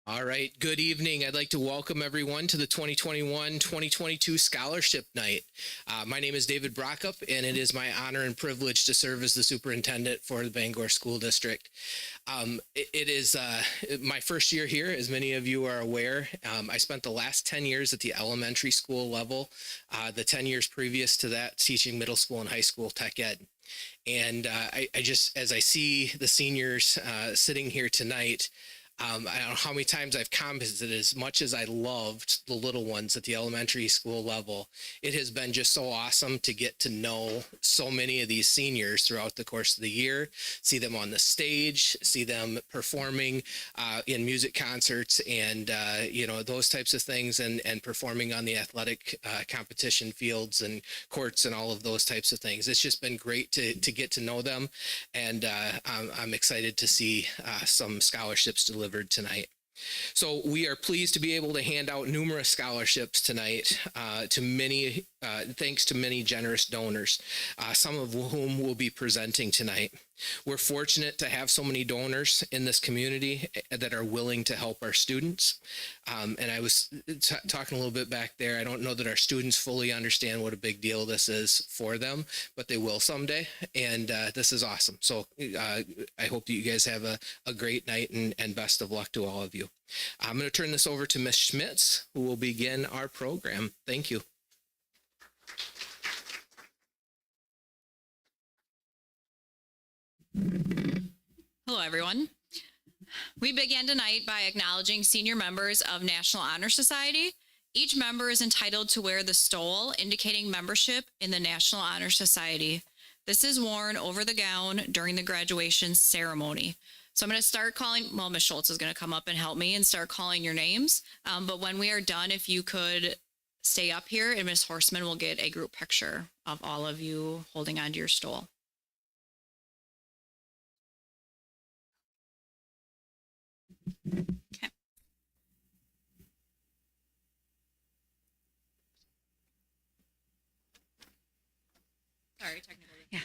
All right, good evening. I'd like to welcome everyone to the 2021-2022 Scholarship Night. My name is David Brockup, and it is my honor and privilege to serve as the superintendent for the Bangor School District. It is my first year here, as many of you are aware. I spent the last 10 years at the elementary school level, the 10 years previous to that teaching middle school and high school tech ed. And I just, as I see the seniors sitting here tonight, I don't know how many times I've commented, as much as I loved the little ones at the elementary school level, it has been just so awesome to get to know so many of these seniors throughout the course of the year, see them on the stage, see them performing in music concerts and, those types of things, and performing on the athletic competition fields and courts and all of those types of things. It's just been great to get to know them, and I'm excited to see some scholarships delivered tonight. So we are pleased to be able to hand out numerous scholarships tonight to many, thanks to many generous donors, some of whom will be presenting tonight. We're fortunate to have so many donors in this community that are willing to help our students. And I was talking a little bit back there. I don't know that our students fully understand what a big deal this is for them, but they will someday. And this is awesome. So I hope that you guys have a great night, and best of luck to all of you. I'm going to turn this over to Ms. Schmitz, who will begin our program. Thank you. Hello, everyone. We begin tonight by acknowledging senior members of National Honor Society. Each member is entitled to wear the stole, indicating membership in the National Honor Society. This is worn over the gown during the graduation ceremony. So I'm going to start calling, well, Ms. Schultz is going to come up and help me and start calling your names. But when we are done, if you could stay up here, and Ms. Horseman will get a group picture of all of you holding onto your stole. Okay. Sorry, technical. Yeah.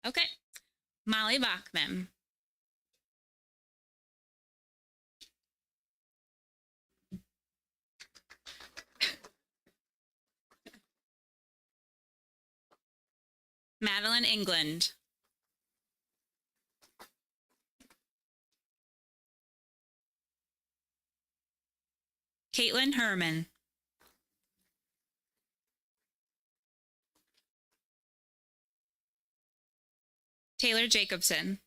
Okay. Molly Bachman. Madeline England. Caitlin Herman. Taylor Jacobson.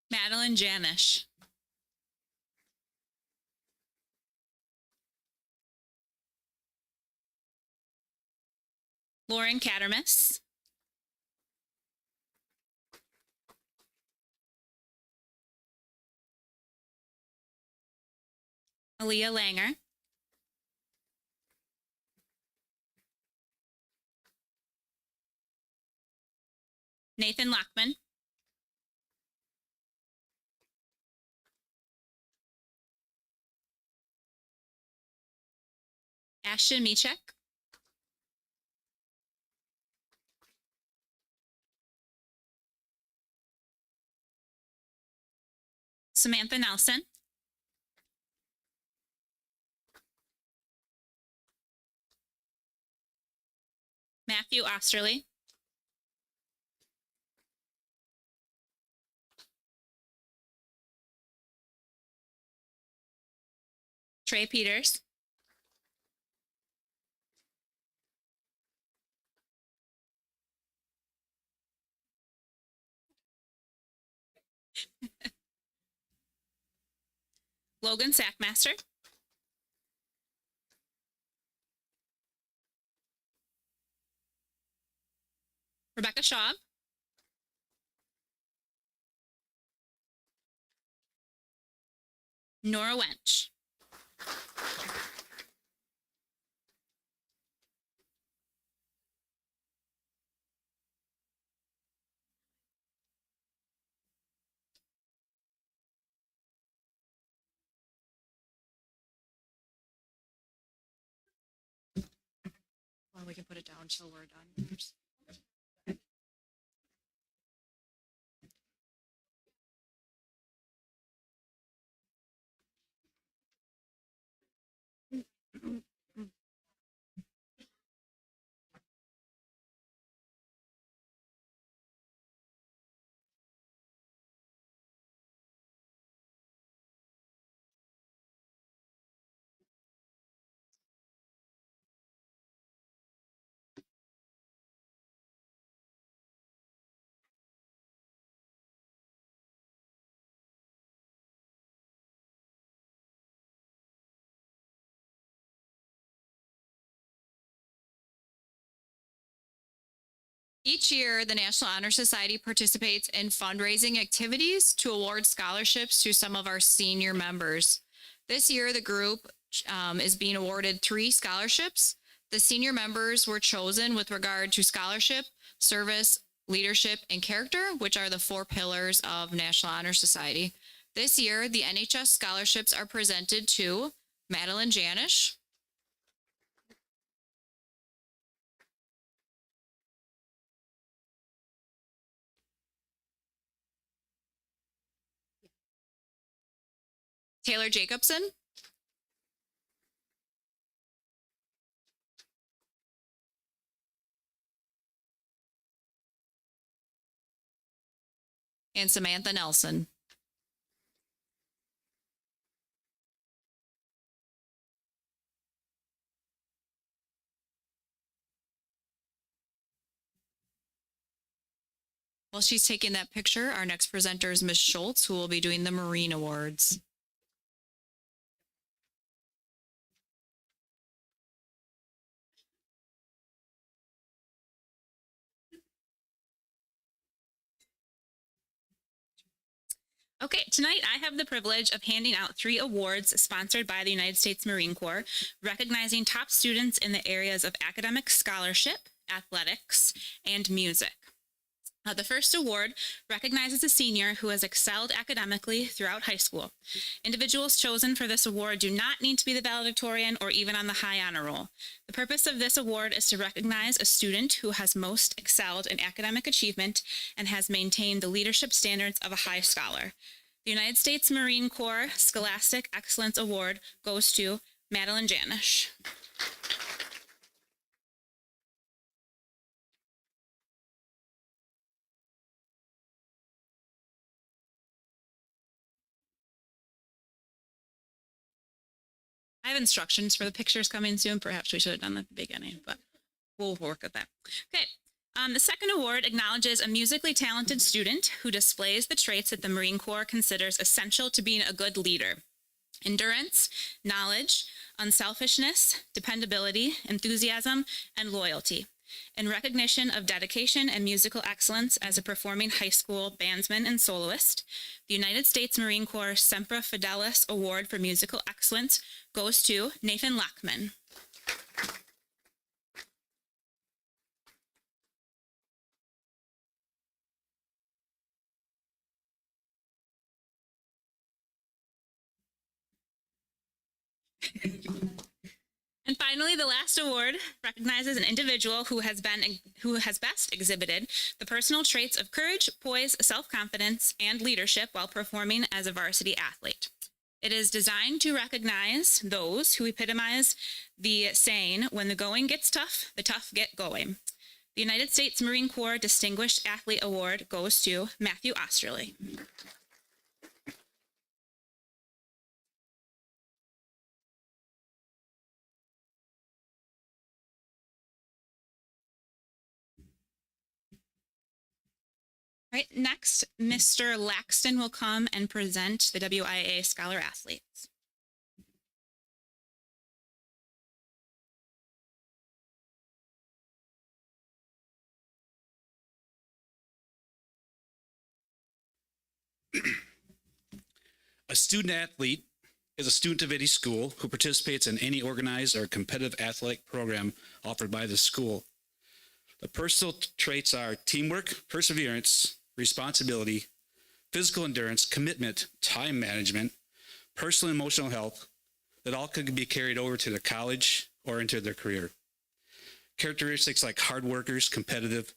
Madeline Janish. Lauren Cattermas. Aaliyah Langer. Nathan Lockman. Ashton Michek. Samantha Nelson. Matthew Osterley. Trey Peters. Logan Sackmaster. Rebecca Schaub. Nora Winch. Or we can put it down till we're done. Each year, the National Honor Society participates in fundraising activities to award scholarships to some of our senior members. This year, the group is being awarded 3 scholarships. The senior members were chosen with regard to scholarship, service, leadership, and character, which are the 4 pillars of National Honor Society. This year, the NHS scholarships are presented to Madeline Janish, Taylor Jacobson, and Samantha Nelson. While she's taking that picture, our next presenter is Ms. Schultz, who will be doing the Marine Awards. Okay, tonight I have the privilege of handing out 3 awards sponsored by the United States Marine Corps, recognizing top students in the areas of academic scholarship, athletics, and music. The first award recognizes a senior who has excelled academically throughout high school. Individuals chosen for this award do not need to be the valedictorian or even on the high honor roll. The purpose of this award is to recognize a student who has most excelled in academic achievement and has maintained the leadership standards of a high scholar. The United States Marine Corps Scholastic Excellence Award goes to Madeline Janish. I have instructions for the pictures coming soon. Perhaps we should have done that at the beginning, but we'll work with that. Okay. The second award acknowledges a musically talented student who displays the traits that the Marine Corps considers essential to being a good leader: endurance, knowledge, unselfishness, dependability, enthusiasm, and loyalty. In recognition of dedication and musical excellence as a performing high school bandsman and soloist, the United States Marine Corps Semper Fidelis Award for Musical Excellence goes to Nathan Lockman. And finally, the last award recognizes an individual who has best exhibited the personal traits of courage, poise, self-confidence, and leadership while performing as a varsity athlete. It is designed to recognize those who epitomize the saying, "When the going gets tough, the tough get going." The United States Marine Corps Distinguished Athlete Award goes to Matthew Osterley. All right, next, Mr. Laxton will come and present the WIA Scholar Athletes. A student athlete is a student of any school who participates in any organized or competitive athletic program offered by the school. The personal traits are teamwork, perseverance, responsibility, physical endurance, commitment, time management, personal and emotional health, that all could be carried over to their college or into their career. Characteristics like hard workers, competitive,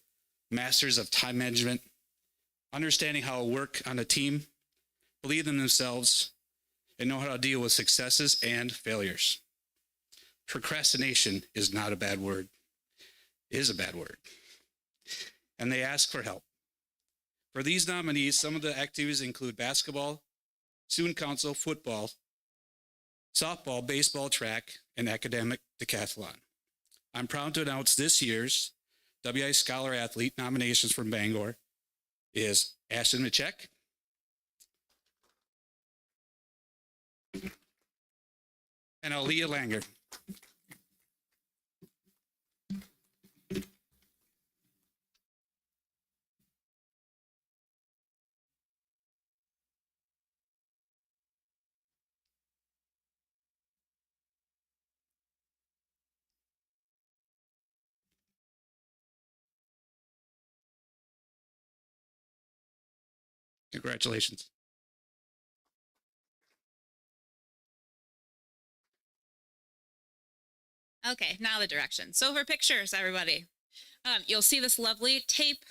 masters of time management, understanding how to work on a team, believe in themselves, and know how to deal with successes and failures. Procrastination is not a bad word. It is a bad word. And they ask for help. For these nominees, some of the activities include basketball, student council, football, softball, baseball, track, and academic decathlon. I'm proud to announce this year's WI Scholar Athlete nominations from Bangor is Ashton Machek, and Aaliyah Langer. Congratulations. Okay, now the directions. So for pictures, everybody, you'll see this lovely tape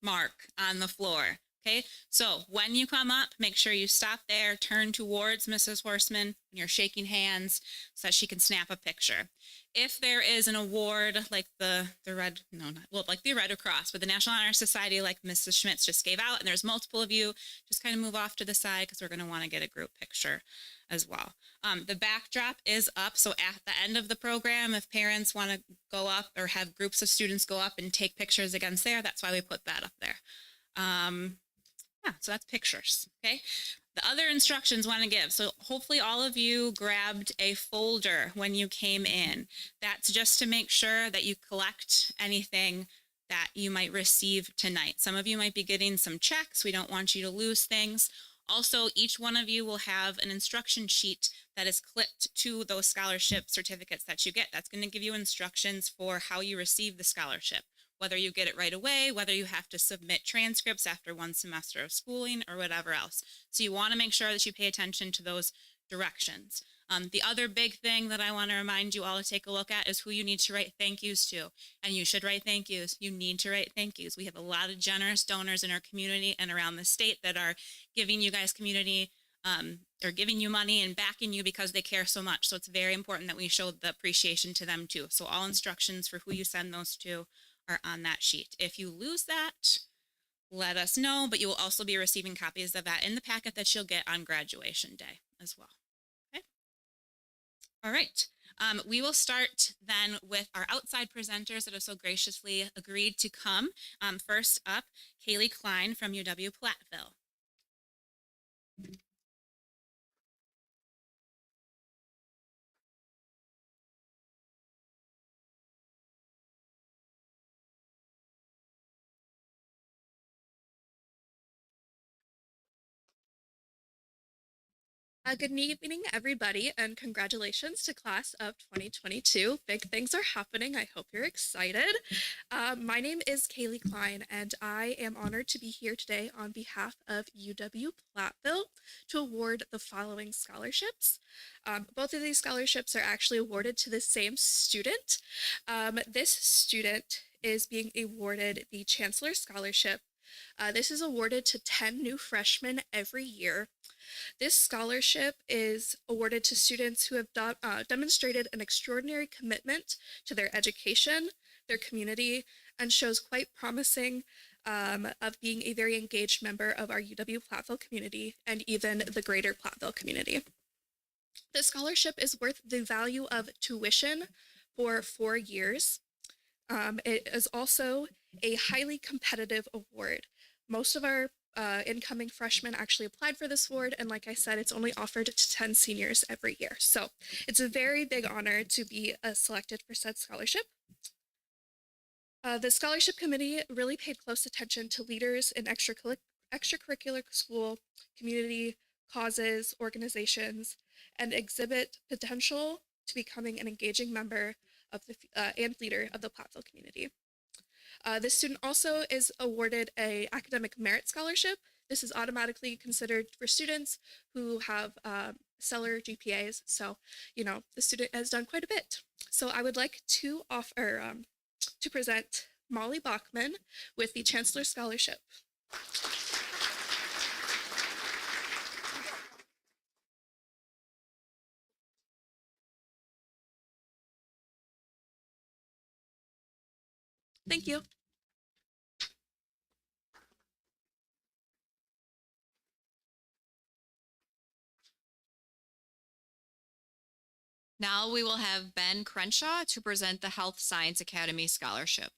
mark on the floor. Okay, so when you come up, make sure you stop there, turn towards Mrs. Horseman when you're shaking hands so that she can snap a picture. If there is an award like the Red, no, not, well, like the Red Cross, but the National Honor Society, like Mrs. Schmitz just gave out, and there's multiple of you, just kind of move off to the side because we're going to want to get a group picture as well. The backdrop is up, so at the end of the program, if parents want to go up or have groups of students go up and take pictures against there, that's why we put that up there. Yeah, so that's pictures, okay? The other instructions want to give. So hopefully all of you grabbed a folder when you came in. That's just to make sure that you collect anything that you might receive tonight. Some of you might be getting some checks. We don't want you to lose things. Also, each one of you will have an instruction sheet that is clipped to those scholarship certificates that you get. That's going to give you instructions for how you receive the scholarship, whether you get it right away, whether you have to submit transcripts after one semester of schooling or whatever else. So you want to make sure that you pay attention to those directions. The other big thing that I want to remind you all to take a look at is who you need to write thank yous to. And you should write thank yous. You need to write thank yous. We have a lot of generous donors in our community and around the state that are giving you guys community or giving you money and backing you because they care so much. So it's very important that we show the appreciation to them too. So all instructions for who you send those to are on that sheet. If you lose that, let us know, but you will also be receiving copies of that in the packet that you'll get on graduation day as well. Okay. All right. We will start then with our outside presenters that have so graciously agreed to come. First up, Kaylee Klein from UW-Platteville. Good evening, everybody, and congratulations to class of 2022. Big things are happening. I hope you're excited. My name is Kaylee Klein, and I am honored to be here today on behalf of UW-Platteville to award the following scholarships. Both of these scholarships are actually awarded to the same student. This student is being awarded the Chancellor Scholarship. This is awarded to 10 new freshmen every year. This scholarship is awarded to students who have demonstrated an extraordinary commitment to their education, their community, and shows quite promising of being a very engaged member of our UW-Platteville community and even the greater Platteville community. The scholarship is worth the value of tuition for 4 years. It is also a highly competitive award. Most of our incoming freshmen actually applied for this award, and like I said, it's only offered to 10 seniors every year. So it's a very big honor to be selected for said scholarship. The scholarship committee really paid close attention to leaders in extracurricular school, community, causes, organizations, and exhibit potential to becoming an engaging member of the and leader of the Platteville community. This student also is awarded an academic merit scholarship. This is automatically considered for students who have stellar GPAs. So, the student has done quite a bit. So I would like to to present Molly Bachman with the Chancellor Scholarship. Thank you. Now we will have Ben Crenshaw to present the Health Science Academy Scholarship.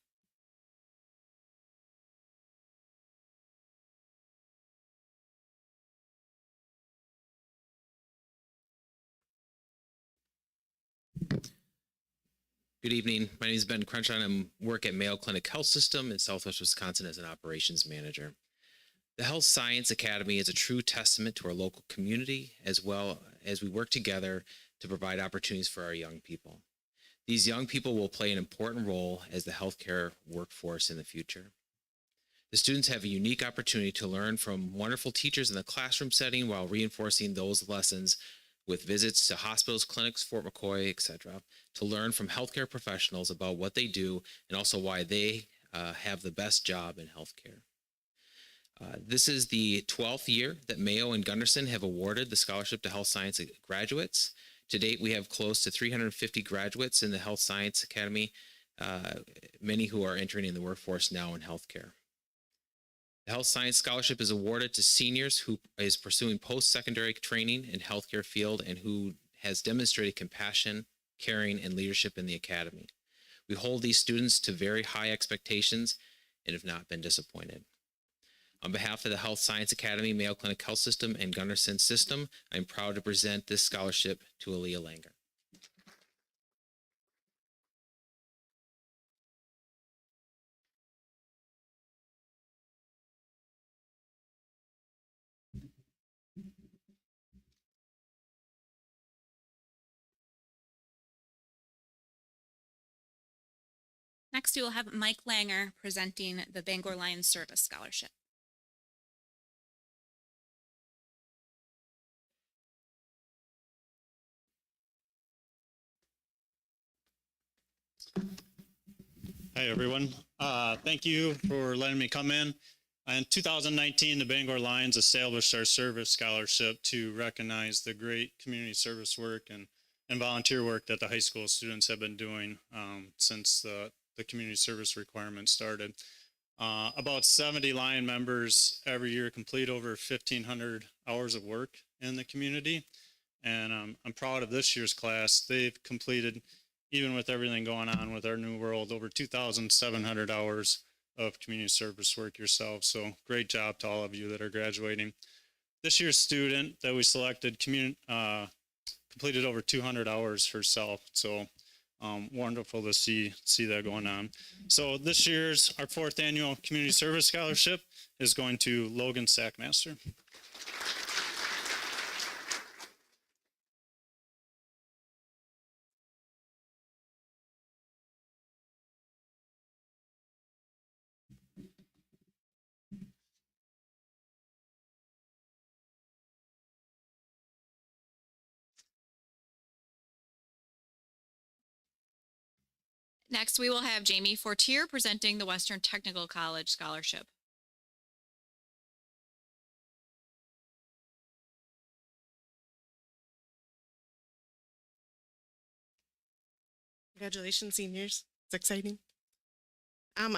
Good evening. My name is Ben Crenshaw, and I work at Mayo Clinic Health System in Southwest Wisconsin as an operations manager. The Health Science Academy is a true testament to our local community, as well as we work together to provide opportunities for our young people. These young people will play an important role as the healthcare workforce in the future. The students have a unique opportunity to learn from wonderful teachers in the classroom setting while reinforcing those lessons with visits to hospitals, clinics, Fort McCoy, etc., to learn from healthcare professionals about what they do and also why they have the best job in healthcare. This is the 12th year that Mayo and Gunderson have awarded the scholarship to health science graduates. To date, we have close to 350 graduates in the Health Science Academy, many who are entering in the workforce now in healthcare. The Health Science Scholarship is awarded to seniors who is pursuing post-secondary training in healthcare field and who has demonstrated compassion, caring, and leadership in the academy. We hold these students to very high expectations and have not been disappointed. On behalf of the Health Science Academy, Mayo Clinic Health System, and Gunderson System, I'm proud to present this scholarship to Aaliyah Langer. Next, we will have Mike Langer presenting the Bangor Lions Service Scholarship. Hi, everyone. Thank you for letting me come in. In 2019, the Bangor Lions established our service scholarship to recognize the great community service work and volunteer work that the high school students have been doing since the community service requirement started. About 70 Lion members every year complete over 1,500 hours of work in the community. And I'm proud of this year's class. They've completed, even with everything going on with our new world, over 2,700 hours of community service work yourselves. So great job to all of you that are graduating. This year's student that we selected completed over 200 hours herself. So wonderful to see that going on. So this year's, our 4th annual community service scholarship is going to Logan Sackmaster. Next, we will have Jamie Fortier presenting the Western Technical College Scholarship. Congratulations, seniors. It's exciting. I'm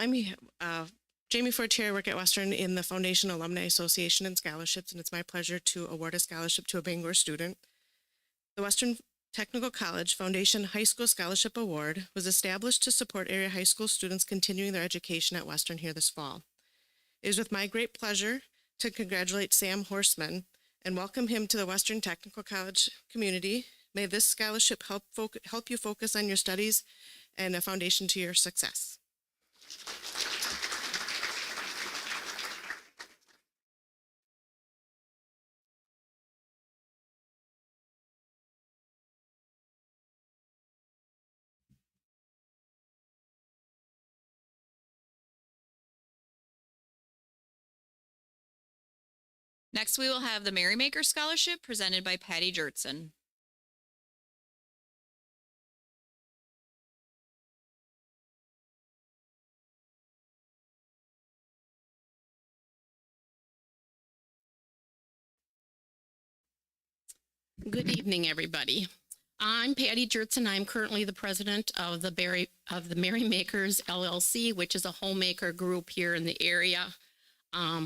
Jamie Fortier. I work at Western in the Foundation Alumni Association and Scholarships, and it's my pleasure to award a scholarship to a Bangor student. The Western Technical College Foundation High School Scholarship Award was established to support area high school students continuing their education at Western here this fall. It is with my great pleasure to congratulate Sam Horstman and welcome him to the Western Technical College community. May this scholarship help you focus on your studies and a foundation to your success. Next, we will have the Merrymaker Scholarship presented by Patty Jertson. Good evening, everybody. I'm Patty Jertson. I'm currently the president of the Merrymakers LLC, which is a homemaker group here in the area.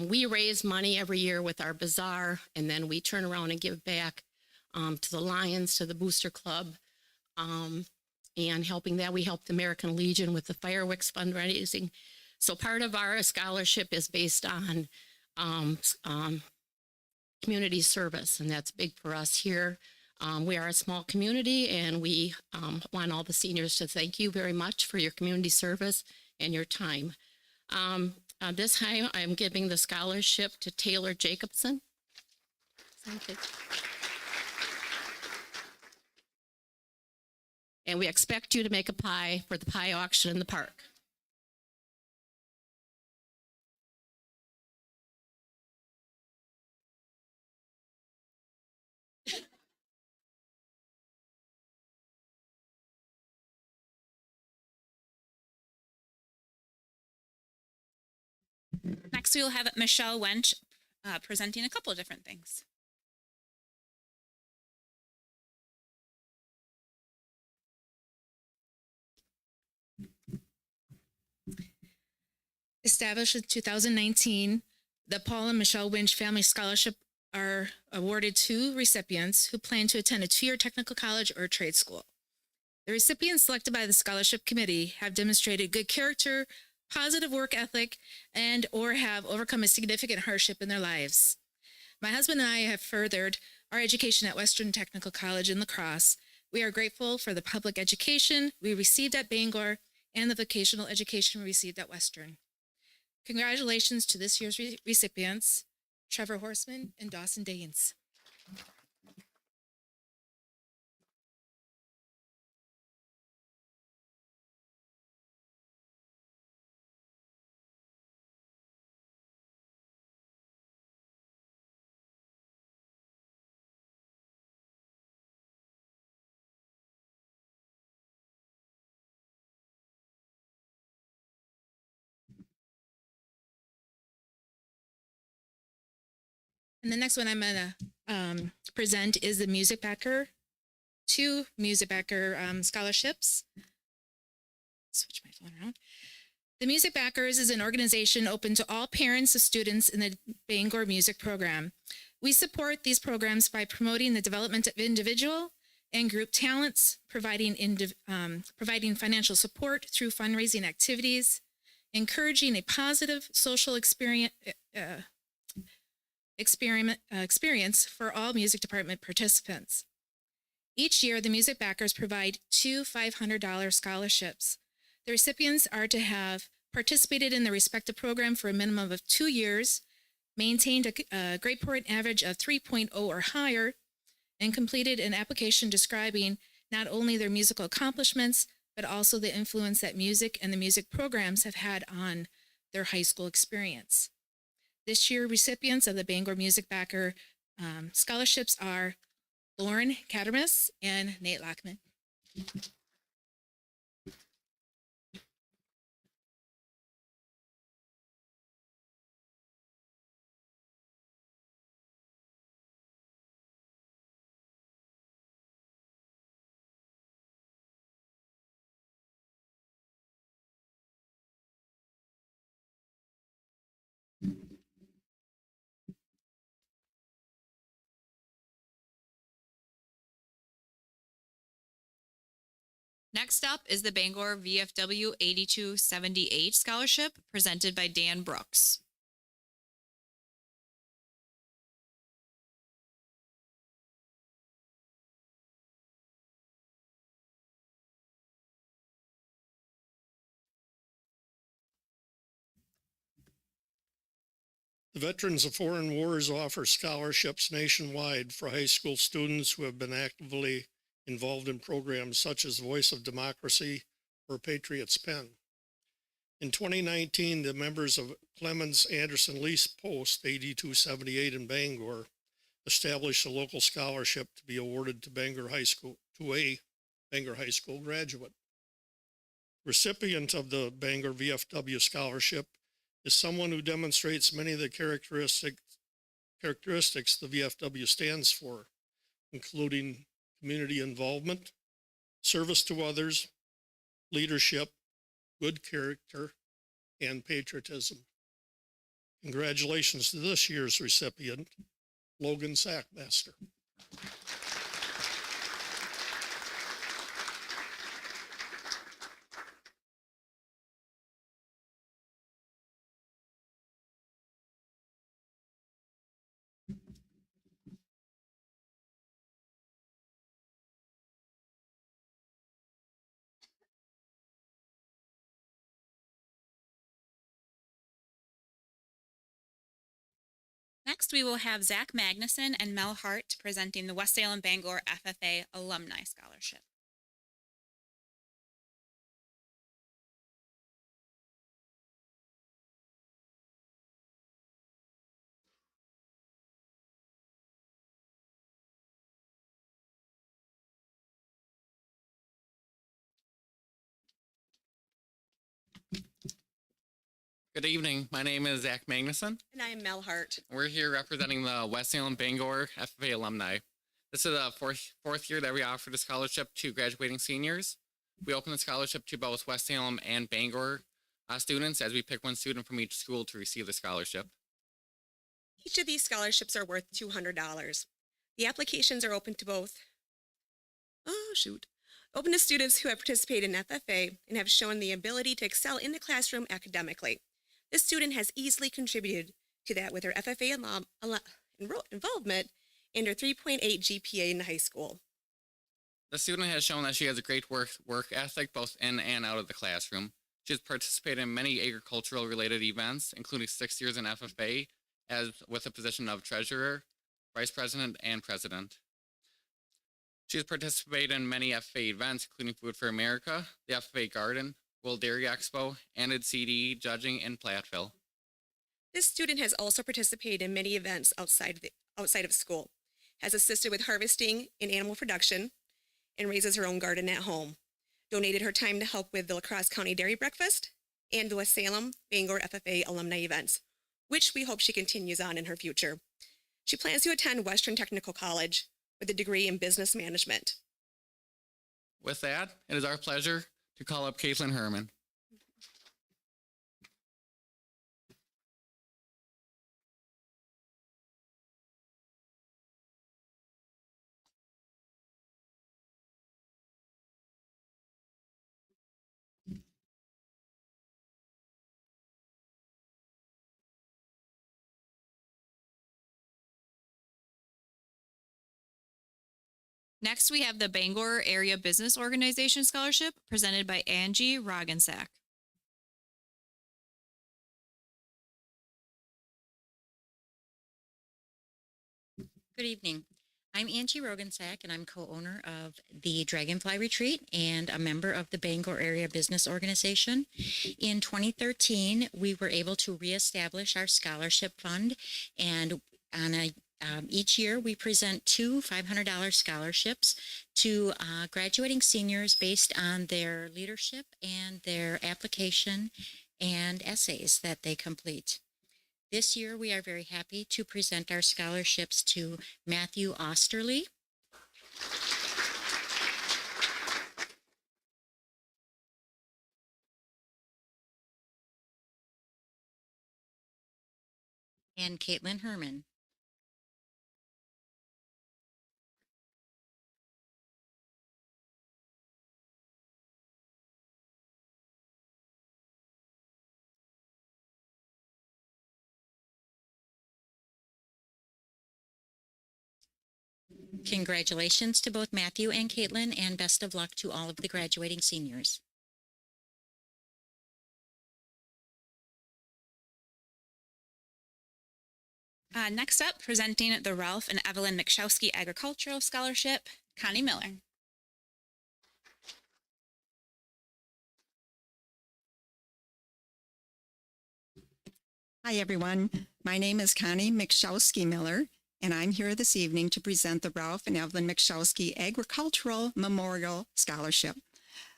We raise money every year with our bazaar, and then we turn around and give back to the Lions, to the Booster Club, and helping that, we help the American Legion with the fireworks fundraising. So part of our scholarship is based on community service, and that's big for us here. We are a small community, and we want all the seniors to thank you very much for your community service and your time. This time, I'm giving the scholarship to Taylor Jacobson. And we expect you to make a pie for the pie auction in the park. Next, we will have Michelle Winch presenting a couple of different things. Established in 2019, the Paul and Michelle Winch Family Scholarship are awarded to recipients who plan to attend a two-year technical college or trade school. The recipients selected by the scholarship committee have demonstrated good character, positive work ethic, and or have overcome a significant hardship in their lives. My husband and I have furthered our education at Western Technical College in La Crosse. We are grateful for the public education we received at Bangor and the vocational education we received at Western. Congratulations to this year's recipients, Trevor Horseman and Dawson Daines. And the next one I'm going to present is the Music Backer, two Music Backer scholarships. Switch my phone around. The Music Backers is an organization open to all parents of students in the Bangor Music Program. We support these programs by promoting the development of individual and group talents, providing financial support through fundraising activities, encouraging a positive social experience for all music department participants. Each year, the Music Backers provide two $500 scholarships. The recipients are to have participated in the respective program for a minimum of 2 years, maintained a grade point average of 3.0 or higher, and completed an application describing not only their musical accomplishments, but also the influence that music and the music programs have had on their high school experience. This year, recipients of the Bangor Music Backer scholarships are Lauren Cattermas and Nate Lockman. Next up is the Bangor VFW 8278 Scholarship presented by Dan Brooks. The Veterans of Foreign Wars offer scholarships nationwide for high school students who have been actively involved in programs such as Voice of Democracy or Patriots Pen. In 2019, the members of Clemens Anderson Lease Post 8278 in Bangor established a local scholarship to be awarded to Bangor High School, to a Bangor High School graduate. Recipient of the Bangor VFW scholarship is someone who demonstrates many of the characteristics the VFW stands for, including community involvement, service to others, leadership, good character, and patriotism. Congratulations to this year's recipient, Logan Sackmaster. Next, we will have Zach Magnuson and Mel Hart presenting the West Salem Bangor FFA Alumni Scholarship. Good evening. My name is Zach Magnuson. And I am Mel Hart. We're here representing the West Salem Bangor FFA alumni. This is the fourth year that we offer the scholarship to graduating seniors. We open the scholarship to both West Salem and Bangor students, as we pick one student from each school to receive the scholarship. Each of these scholarships are worth $200. The applications are open to open to students who have participated in FFA and have shown the ability to excel in the classroom academically. This student has easily contributed to that with her FFA involvement and her 3.8 GPA in high school. The student has shown that she has a great work ethic both in and out of the classroom. She has participated in many agricultural related events, including 6 years in FFA, as with the position of treasurer, vice president, and president. She has participated in many FFA events, including Food for America, the FFA Garden, World Dairy Expo, and CD judging in Platteville. This student has also participated in many events outside of school, has assisted with harvesting and animal production, and raises her own garden at home. Donated her time to help with the La Crosse County Dairy Breakfast and the West Salem Bangor FFA alumni events, which we hope she continues on in her future. She plans to attend Western Technical College with a degree in business management. With that, it is our pleasure to call up Caitlin Herman. Next, we have the Bangor Area Business Organization Scholarship presented by Angie Roggensack. Good evening. I'm Angie Roggensack, and I'm co-owner of the Dragonfly Retreat and a member of the Bangor Area Business Organization. In 2013, we were able to reestablish our scholarship fund, and on each year we present two $500 scholarships to graduating seniors based on their leadership and their application and essays that they complete. This year, we are very happy to present our scholarships to Matthew Osterly, and Caitlin Herman. Congratulations to both Matthew and Caitlin, and best of luck to all of the graduating seniors. Next up, presenting the Ralph and Evelyn Mcshowski Agricultural Scholarship, Connie Miller. Hi, everyone. My name is Connie Mcshowski Miller, and I'm here this evening to present the Ralph and Evelyn Mcshowski Agricultural Memorial Scholarship.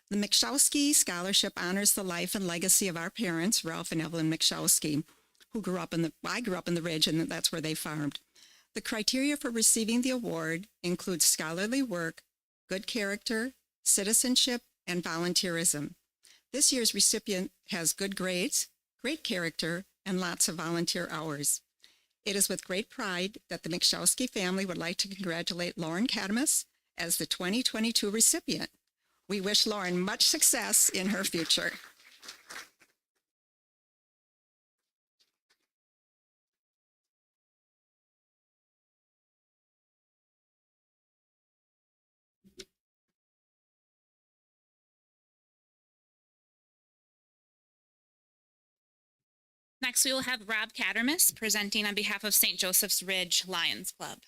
The Mcshowski Scholarship honors the life and legacy of our parents, Ralph and Evelyn Mcshowski, who I grew up in the Ridge, and that's where they farmed. The criteria for receiving the award includes scholarly work, good character, citizenship, and volunteerism. This year's recipient has good grades, great character, and lots of volunteer hours. It is with great pride that the Mcshowski family would like to congratulate Lauren Cadamus as the 2022 recipient. We wish Lauren much success in her future. Next, we will have Rob Cattermas presenting on behalf of St. Joseph's Ridge Lions Club.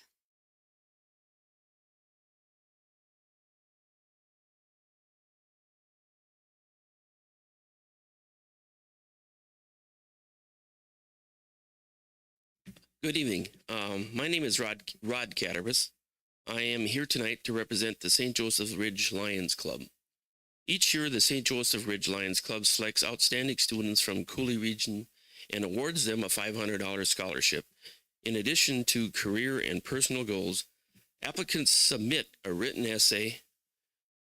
Good evening. My name is Rod Cattermas. I am here tonight to represent the St. Joseph Ridge Lions Club. Each year, the St. Joseph Ridge Lions Club selects outstanding students from Cooley Region and awards them a $500 scholarship. In addition to career and personal goals, applicants submit a written essay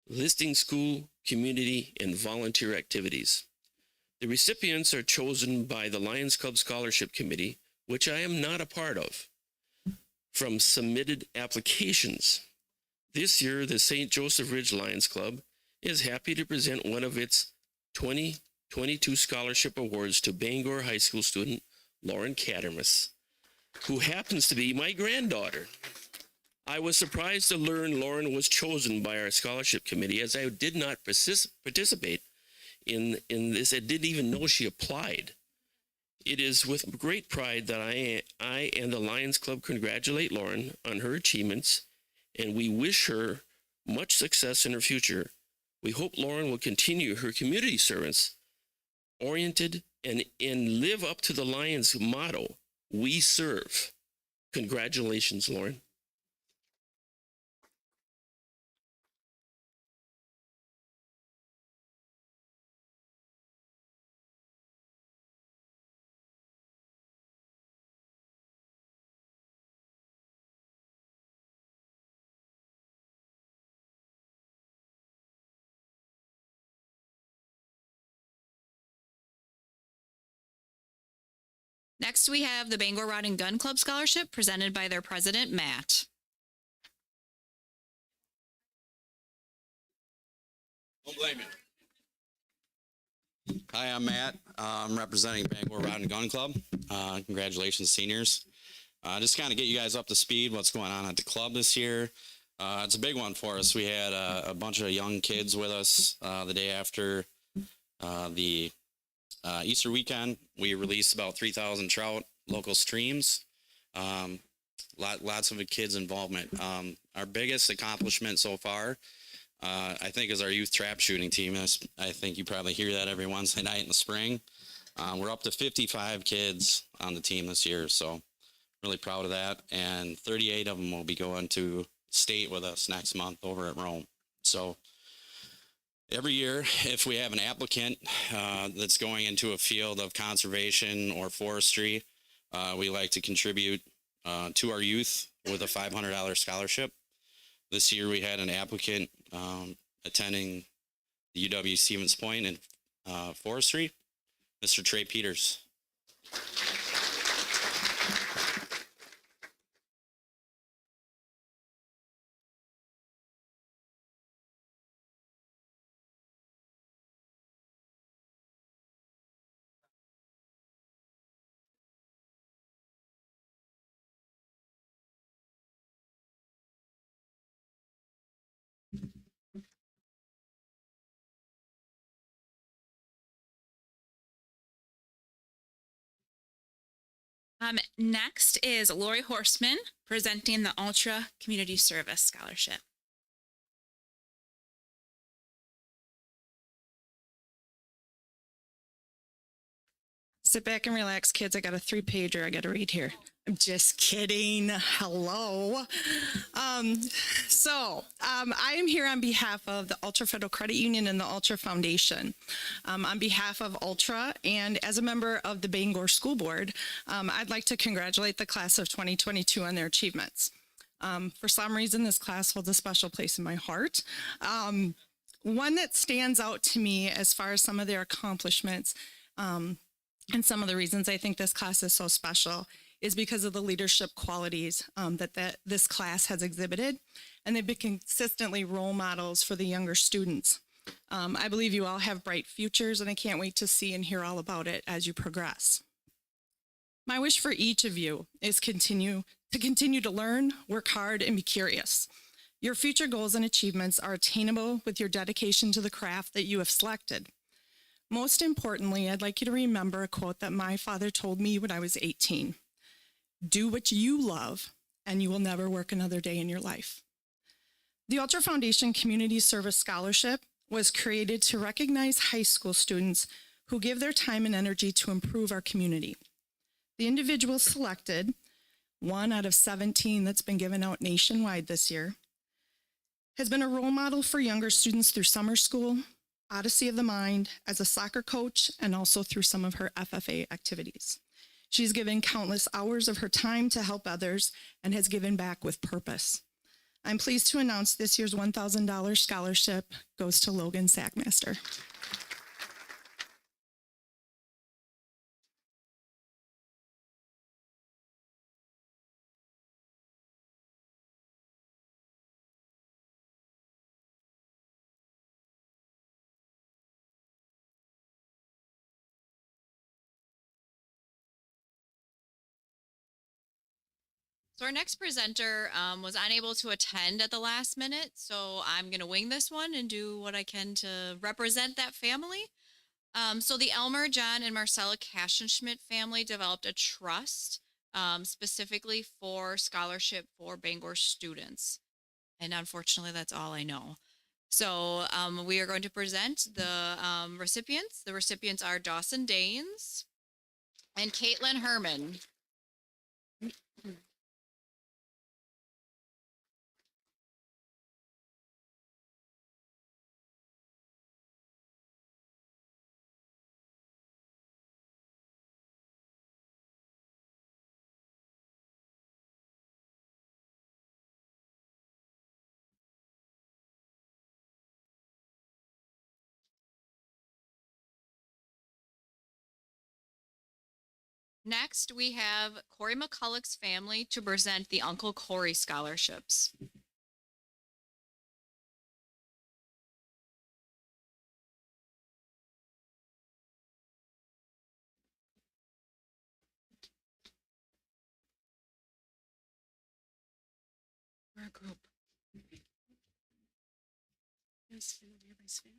listing school, community, and volunteer activities. The recipients are chosen by the Lions Club Scholarship Committee, which I am not a part of, from submitted applications. This year, the St. Joseph Ridge Lions Club is happy to present one of its 2022 scholarship awards to Bangor High School student Lauren Cattermas, who happens to be my granddaughter. I was surprised to learn Lauren was chosen by our scholarship committee, as I did not participate in this. I didn't even know she applied. It is with great pride that I and the Lions Club congratulate Lauren on her achievements, and we wish her much success in her future. We hope Lauren will continue her community service oriented and live up to the Lions motto, "We serve." Congratulations, Lauren. Next, we have the Bangor Rod and Gun Club Scholarship presented by their president, Matt. Don't blame me. Hi, I'm Matt. I'm representing Bangor Rod and Gun Club. Congratulations, seniors. Just kind of get you guys up to speed, what's going on at the club this year. It's a big one for us. We had a bunch of young kids with us the day after the Easter weekend. We released about 3,000 trout, local streams. Lots of kids' involvement. Our biggest accomplishment so far, I think, is our youth trap shooting team. I think you probably hear that every Wednesday night in the spring. We're up to 55 kids on the team this year, so really proud of that. And 38 of them will be going to state with us next month over at Rome. So every year, if we have an applicant that's going into a field of conservation or forestry, we like to contribute to our youth with a $500 scholarship. This year, we had an applicant attending the UW Stevens Point in forestry, Mr. Trey Peters. Next is Lori Horseman presenting the Ultra Community Service Scholarship. Sit back and relax, kids. I got a 3-pager I got to read here. I'm just kidding. Hello. I am here on behalf of the Ultra Federal Credit Union and the Ultra Foundation. On behalf of Ultra and as a member of the Bangor School Board, I'd like to congratulate the class of 2022 on their achievements. For some reason, this class holds a special place in my heart. One that stands out to me as far as some of their accomplishments and some of the reasons I think this class is so special is because of the leadership qualities that this class has exhibited, and they've been consistently role models for the younger students. I believe you all have bright futures, and I can't wait to see and hear all about it as you progress. My wish for each of you is continue to learn, work hard, and be curious. Your future goals and achievements are attainable with your dedication to the craft that you have selected. Most importantly, I'd like you to remember a quote that my father told me when I was 18. Do what you love, and you will never work another day in your life. The Ultra Foundation Community Service Scholarship was created to recognize high school students who give their time and energy to improve our community. The individual selected, 1 out of 17 that's been given out nationwide this year, has been a role model for younger students through summer school, Odyssey of the Mind, as a soccer coach, and also through some of her FFA activities. She's given countless hours of her time to help others and has given back with purpose. I'm pleased to announce this year's $1,000 scholarship goes to Logan Sackmaster. So our next presenter was unable to attend at the last minute, so I'm going to wing this one and do what I can to represent that family. So the Elmer, John, and Marcella Kashenschmidt family developed a trust specifically for scholarship for Bangor students. And unfortunately, that's all I know. So we are going to present the recipients. The recipients are Dawson Daines and Caitlin Herman. Next, we have Corey McCulloch's family to present the Uncle Corey Scholarships. We're a group. Yes, everybody's fan.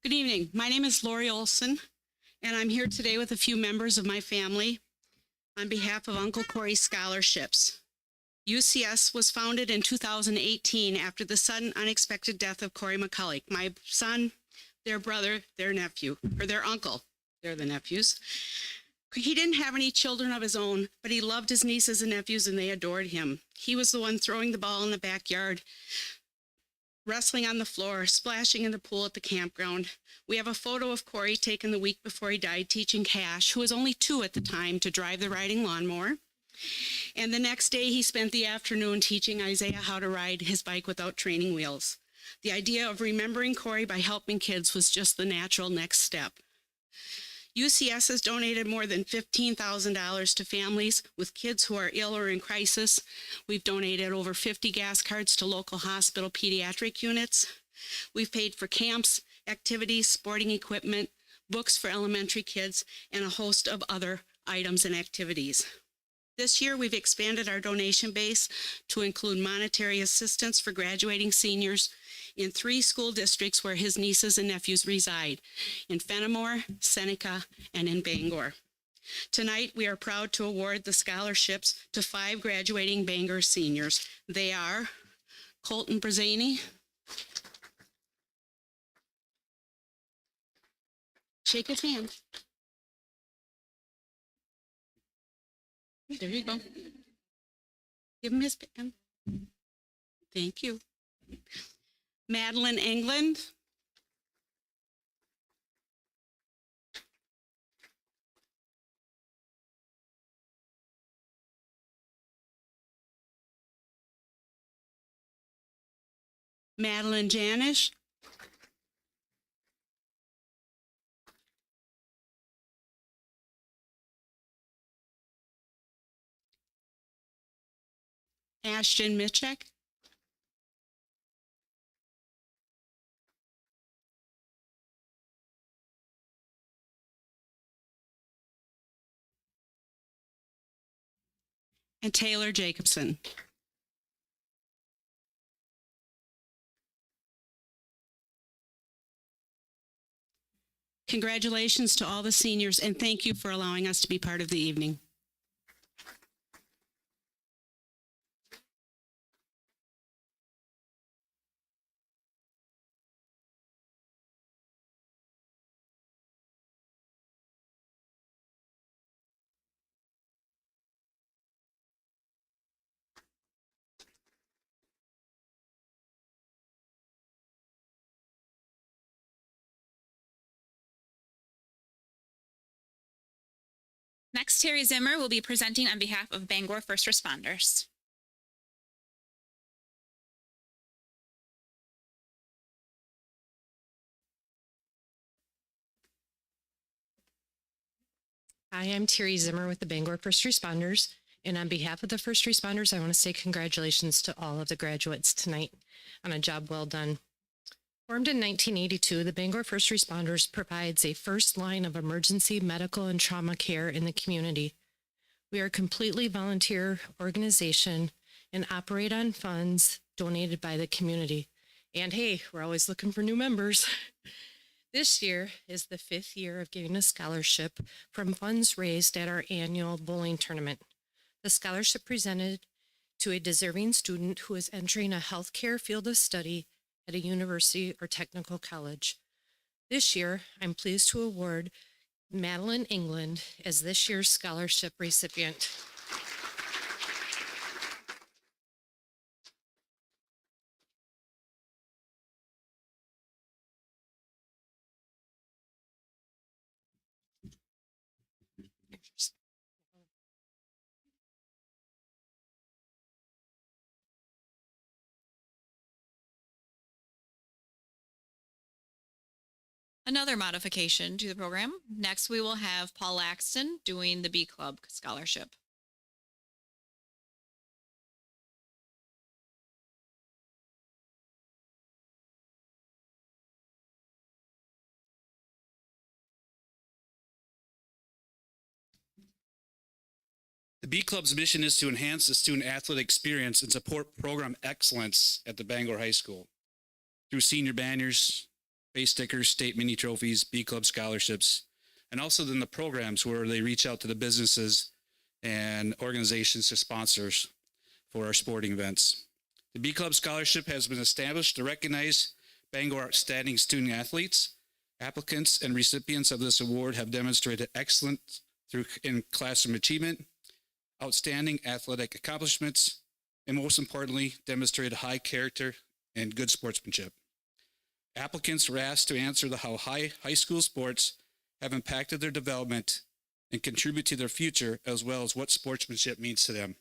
Good evening. My name is Lori Olson, and I'm here today with a few members of my family on behalf of Uncle Corey Scholarships. UCS was founded in 2018 after the sudden, unexpected death of Corey McCulloch, my son, their brother, their nephew, or their uncle. They're the nephews. He didn't have any children of his own, but he loved his nieces and nephews, and they adored him. He was the one throwing the ball in the backyard, wrestling on the floor, splashing in the pool at the campground. We have a photo of Corey taken the week before he died, teaching Cash, who was only 2 at the time, to drive the riding lawnmower. And the next day, he spent the afternoon teaching Isaiah how to ride his bike without training wheels. The idea of remembering Corey by helping kids was just the natural next step. UCS has donated more than $15,000 to families with kids who are ill or in crisis. We've donated over 50 gas cards to local hospital pediatric units. We've paid for camps, activities, sporting equipment, books for elementary kids, and a host of other items and activities. This year, we've expanded our donation base to include monetary assistance for graduating seniors in 3 school districts where his nieces and nephews reside, in Fenimore, Seneca, and in Bangor. Tonight, we are proud to award the scholarships to 5 graduating Bangor seniors. They are Colton Brazani, Shake his hand. There you go. Give him his pen. Thank you. Madeline England. Madeline Janish. Ashton Mitchek. And Taylor Jacobson. Congratulations to all the seniors, and thank you for allowing us to be part of the evening. Next, Terry Zimmer will be presenting on behalf of Bangor First Responders. Hi, I'm Terry Zimmer with the Bangor First Responders. And on behalf of the first responders, I want to say congratulations to all of the graduates tonight on a job well done. Formed in 1982, the Bangor First Responders provides a first line of emergency medical and trauma care in the community. We are a completely volunteer organization and operate on funds donated by the community. And hey, we're always looking for new members. This year is the 5th year of giving a scholarship from funds raised at our annual bowling tournament. The scholarship presented to a deserving student who is entering a healthcare field of study at a university or technical college. This year, I'm pleased to award Madeline England as this year's scholarship recipient. Another modification to the program. Next, we will have Paul Laxton doing the B Club Scholarship. The B Club's mission is to enhance the student athletic experience and support program excellence at the Bangor High School through senior banners, face stickers, state mini trophies, B Club scholarships, and also in the programs where they reach out to the businesses and organizations to sponsors for our sporting events. The B Club Scholarship has been established to recognize Bangor outstanding student athletes. Applicants and recipients of this award have demonstrated excellence in classroom achievement, outstanding athletic accomplishments, and most importantly, demonstrated high character and good sportsmanship. Applicants were asked to answer how high school sports have impacted their development and contribute to their future, as well as what sportsmanship means to them.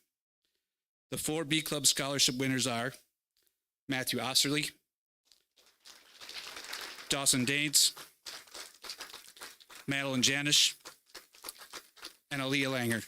The 4 B Club Scholarship winners are Matthew Osterly, Dawson Danes, Madeline Janish, and Aaliyah Langer.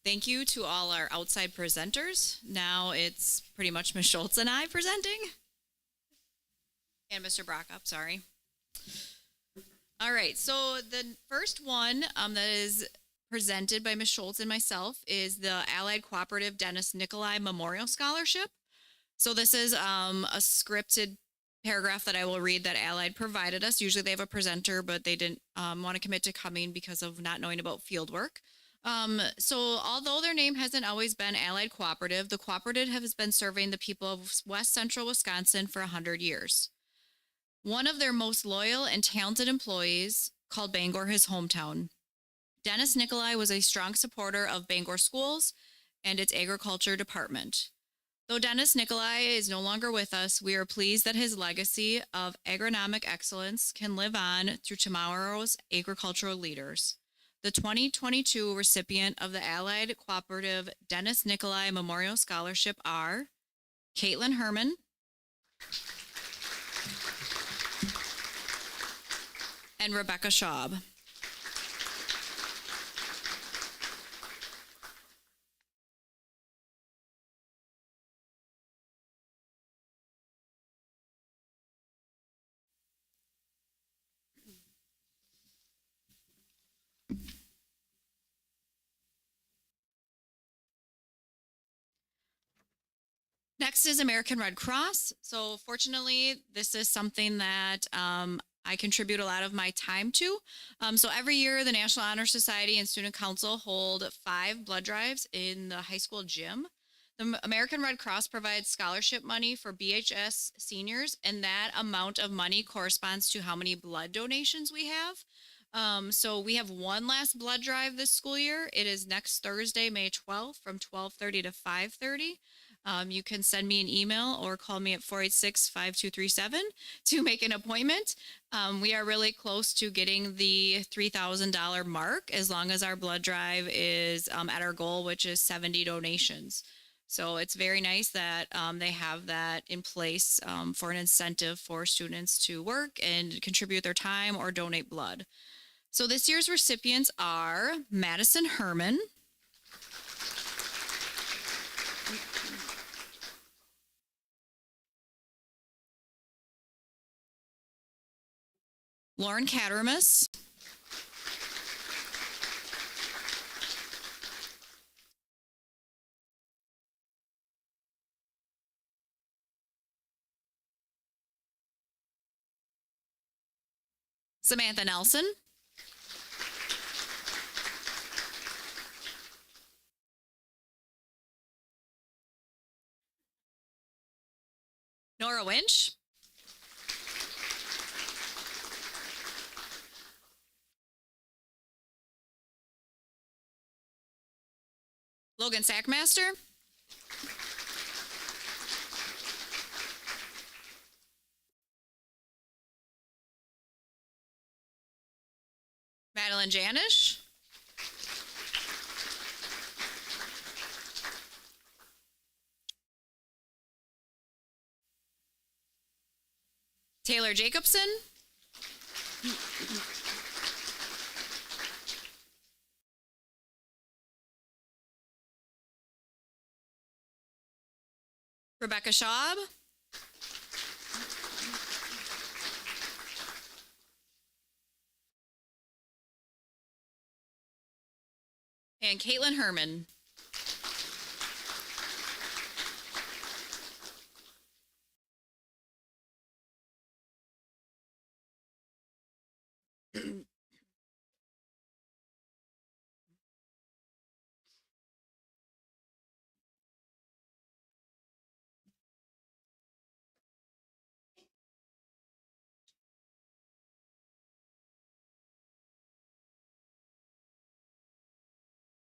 Thank you to all our outside presenters. Now it's pretty much Ms. Schultz and I presenting. And Mr. Brockup, sorry. All right, so the first one that is presented by Ms. Schultz and myself is the Allied Cooperative Dennis Nicolai Memorial Scholarship. So this is a scripted paragraph that I will read that Allied provided us. Usually they have a presenter, but they didn't want to commit to coming because of not knowing about field work. So although their name hasn't always been Allied Cooperative, the cooperative has been serving the people of West Central Wisconsin for 100 years. One of their most loyal and talented employees called Bangor his hometown. Dennis Nicolai was a strong supporter of Bangor schools and its agriculture department. Though Dennis Nicolai is no longer with us, we are pleased that his legacy of agronomic excellence can live on through tomorrow's agricultural leaders. The 2022 recipient of the Allied Cooperative Dennis Nicolai Memorial Scholarship are Caitlin Herman, and Rebecca Schaub. Next is American Red Cross. So fortunately, this is something that I contribute a lot of my time to. So every year, the National Honor Society and Student Council hold 5 blood drives in the high school gym. The American Red Cross provides scholarship money for BHS seniors, and that amount of money corresponds to how many blood donations we have. So we have one last blood drive this school year. It is next Thursday, May 12th from 12:30 to 5:30. You can send me an email or call me at 486-5237 to make an appointment. We are really close to getting the $3,000 mark as long as our blood drive is at our goal, which is 70 donations. So it's very nice that they have that in place for an incentive for students to work and contribute their time or donate blood. So this year's recipients are Madison Herman, Lauren Cattermas, Samantha Nelson, Nora Winch, Logan Sackmaster, Madeline Janish, Taylor Jacobson, Rebecca Schaub, and Caitlin Herman.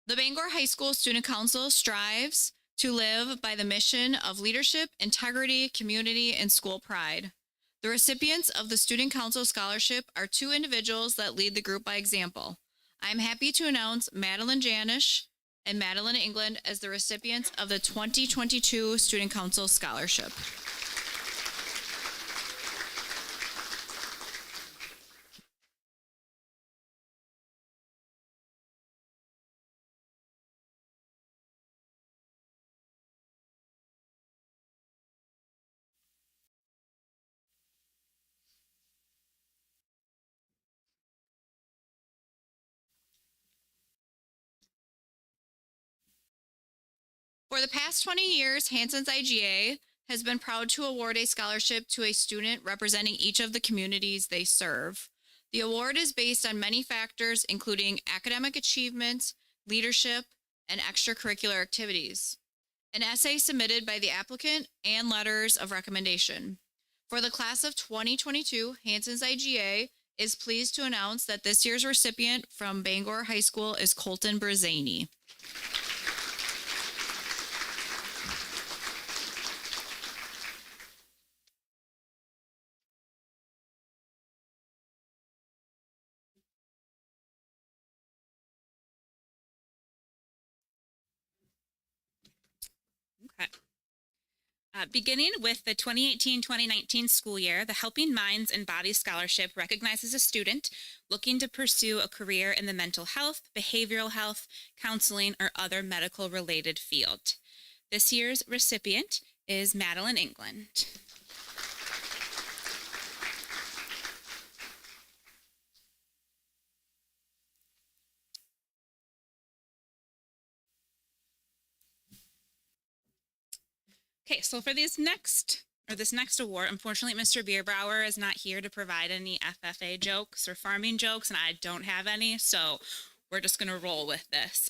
The Bangor High School Student Council strives to live by the mission of leadership, integrity, community, and school pride. The recipients of the Student Council Scholarship are 2 individuals that lead the group by example. I am happy to announce Madeline Janish and Madeline England as the recipients of the 2022 Student Council Scholarship. For the past 20 years, Hanson's IGA has been proud to award a scholarship to a student representing each of the communities they serve. The award is based on many factors, including academic achievements, leadership, and extracurricular activities. An essay submitted by the applicant and letters of recommendation. For the class of 2022, Hanson's IGA is pleased to announce that this year's recipient from Bangor High School is Colton Berzani. Okay. Beginning with the 2018-2019 school year, the Helping Minds and Bodies Scholarship recognizes a student looking to pursue a career in the mental health, behavioral health, counseling, or other medical-related field. This year's recipient is Madeline England. Okay, so for this next award, unfortunately, Mr. Bierbauer is not here to provide any FFA jokes or farming jokes, and I don't have any, so we're just going to roll with this.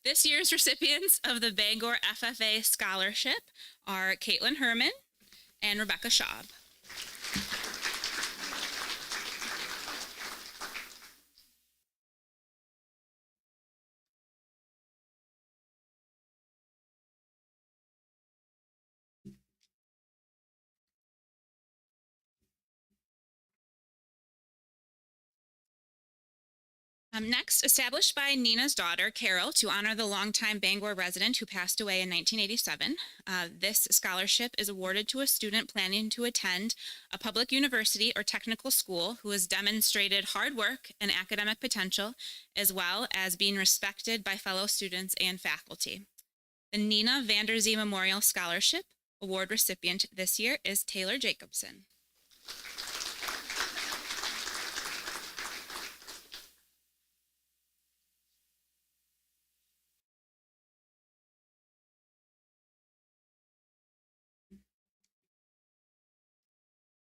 This year's recipients of the Bangor FFA Scholarship are Caitlin Herman and Rebecca Schaub. Next, established by Nina's daughter, Carol, to honor the longtime Bangor resident who passed away in 1987. This scholarship is awarded to a student planning to attend a public university or technical school who has demonstrated hard work and academic potential, as well as being respected by fellow students and faculty. The Nina Vanderzee Memorial Scholarship Award recipient this year is Taylor Jacobson.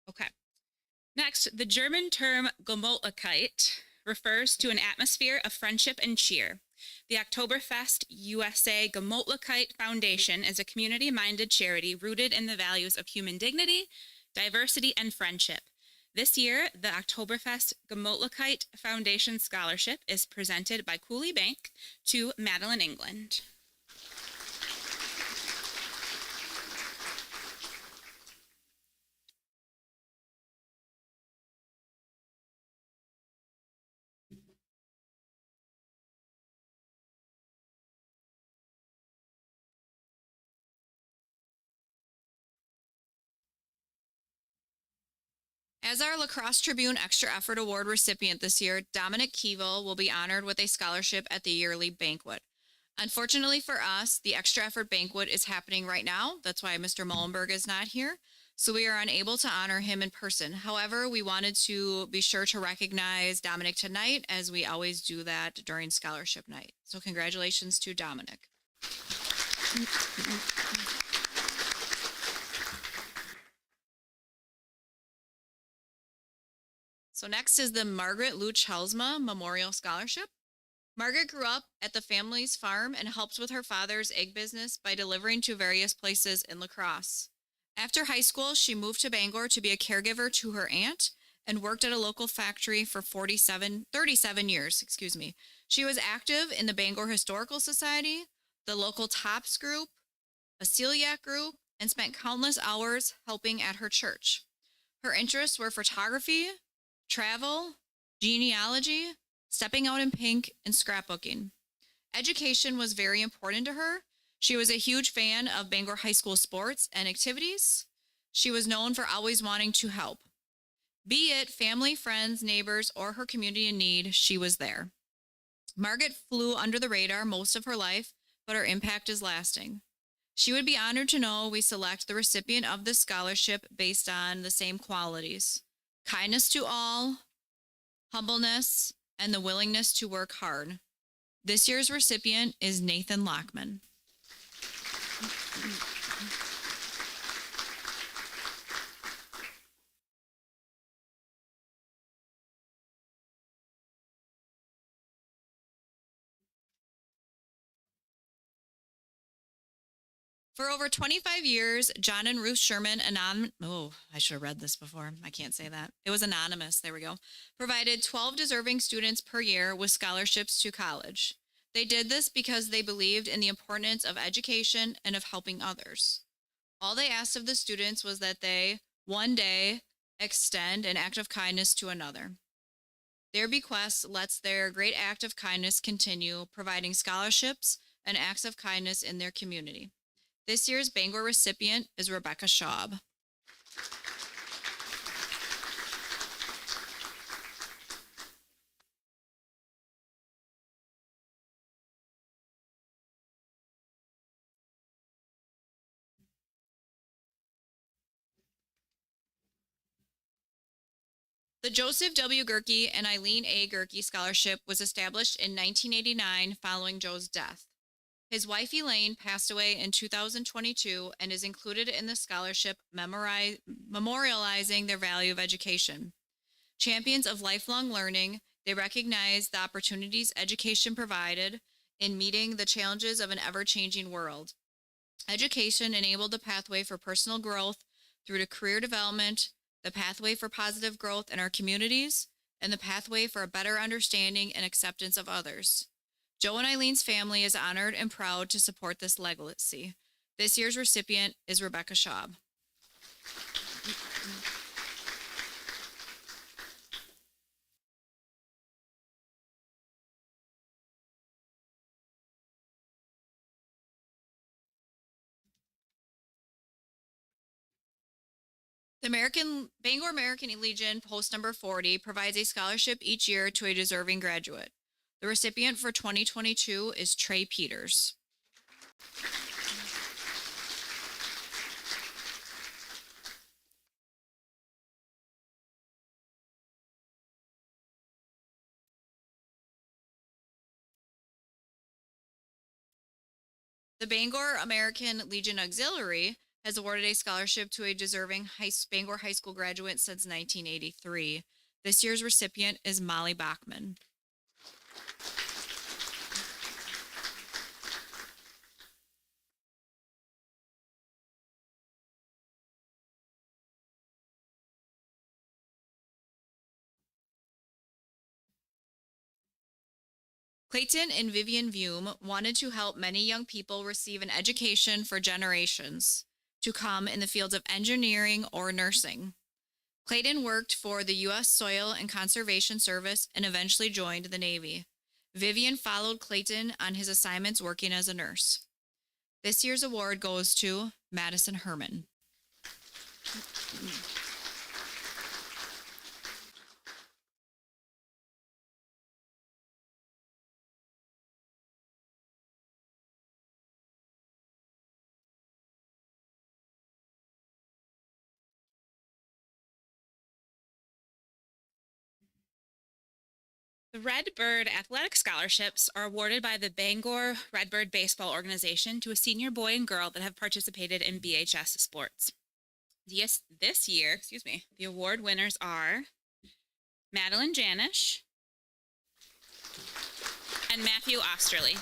Okay. Next, the German term Gemütlichkeit refers to an atmosphere of friendship and cheer. The Oktoberfest USA Gemütlichkeit Foundation is a community-minded charity rooted in the values of human dignity, diversity, and friendship. This year, the Oktoberfest Gemütlichkeit Foundation Scholarship is presented by Cooley Bank to Madeline England. As our Lacrosse Tribune Extra Effort Award recipient this year, Dominic Keevil will be honored with a scholarship at the yearly banquet. Unfortunately for us, the Extra Effort Banquet is happening right now. That's why Mr. Mullenberg is not here. So we are unable to honor him in person. However, we wanted to be sure to recognize Dominic tonight, as we always do that during scholarship night. So congratulations to Dominic. So next is the Margaret Luch Helsma Memorial Scholarship. Margaret grew up at the family's farm and helped with her father's egg business by delivering to various places in La Crosse. After high school, she moved to Bangor to be a caregiver to her aunt and worked at a local factory for 37 years. She was active in the Bangor Historical Society, the local TOPS group, a celiac group, and spent countless hours helping at her church. Her interests were photography, travel, genealogy, stepping out in pink, and scrapbooking. Education was very important to her. She was a huge fan of Bangor High School sports and activities. She was known for always wanting to help. Be it family, friends, neighbors, or her community in need, she was there. Margaret flew under the radar most of her life, but her impact is lasting. She would be honored to know we select the recipient of this scholarship based on the same qualities: kindness to all, humbleness, and the willingness to work hard. This year's recipient is Nathan Lockman. For over 25 years, John and Ruth Sherman, I should have read this before. I can't say that. It was anonymous. There we go. Provided 12 deserving students per year with scholarships to college. They did this because they believed in the importance of education and of helping others. All they asked of the students was that they, one day, extend an act of kindness to another. Their bequest lets their great act of kindness continue, providing scholarships and acts of kindness in their community. This year's Bangor recipient is Rebecca Schaub. The Joseph W. Gerke and Eileen A. Gerke Scholarship was established in 1989 following Joe's death. His wife Elaine passed away in 2022 and is included in the scholarship memorializing their value of education. Champions of lifelong learning, they recognize the opportunities education provided in meeting the challenges of an ever-changing world. Education enabled the pathway for personal growth through to career development, the pathway for positive growth in our communities, and the pathway for a better understanding and acceptance of others. Joe and Eileen's family is honored and proud to support this legacy. This year's recipient is Rebecca Schaub. The Bangor American Legion Post Number 40 provides a scholarship each year to a deserving graduate. The recipient for 2022 is Trey Peters. The Bangor American Legion Auxiliary has awarded a scholarship to a deserving Bangor High School graduate since 1983. This year's recipient is Molly Bachman. Clayton and Vivian Vume wanted to help many young people receive an education for generations to come in the fields of engineering or nursing. Clayton worked for the U.S. Soil and Conservation Service and eventually joined the Navy. Vivian followed Clayton on his assignments working as a nurse. This year's award goes to Madison Herman. The Redbird Athletic Scholarships are awarded by the Bangor Redbird Baseball Organization to a senior boy and girl that have participated in BHS sports. This year, the award winners are Madeline Janish and Matthew Osterly.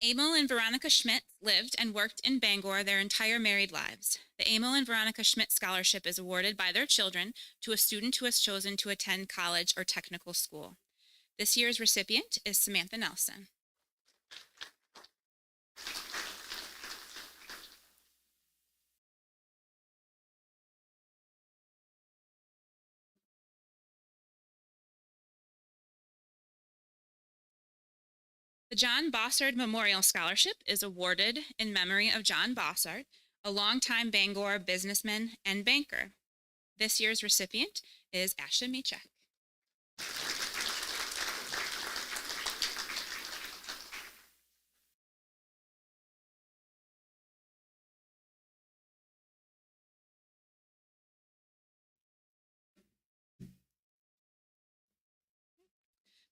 Emil and Veronica Schmidt lived and worked in Bangor their entire married lives. The Emil and Veronica Schmidt Scholarship is awarded by their children to a student who has chosen to attend college or technical school. This year's recipient is Samantha Nelson. The John Bossert Memorial Scholarship is awarded in memory of John Bossert, a longtime Bangor businessman and banker. This year's recipient is Ashley Michek.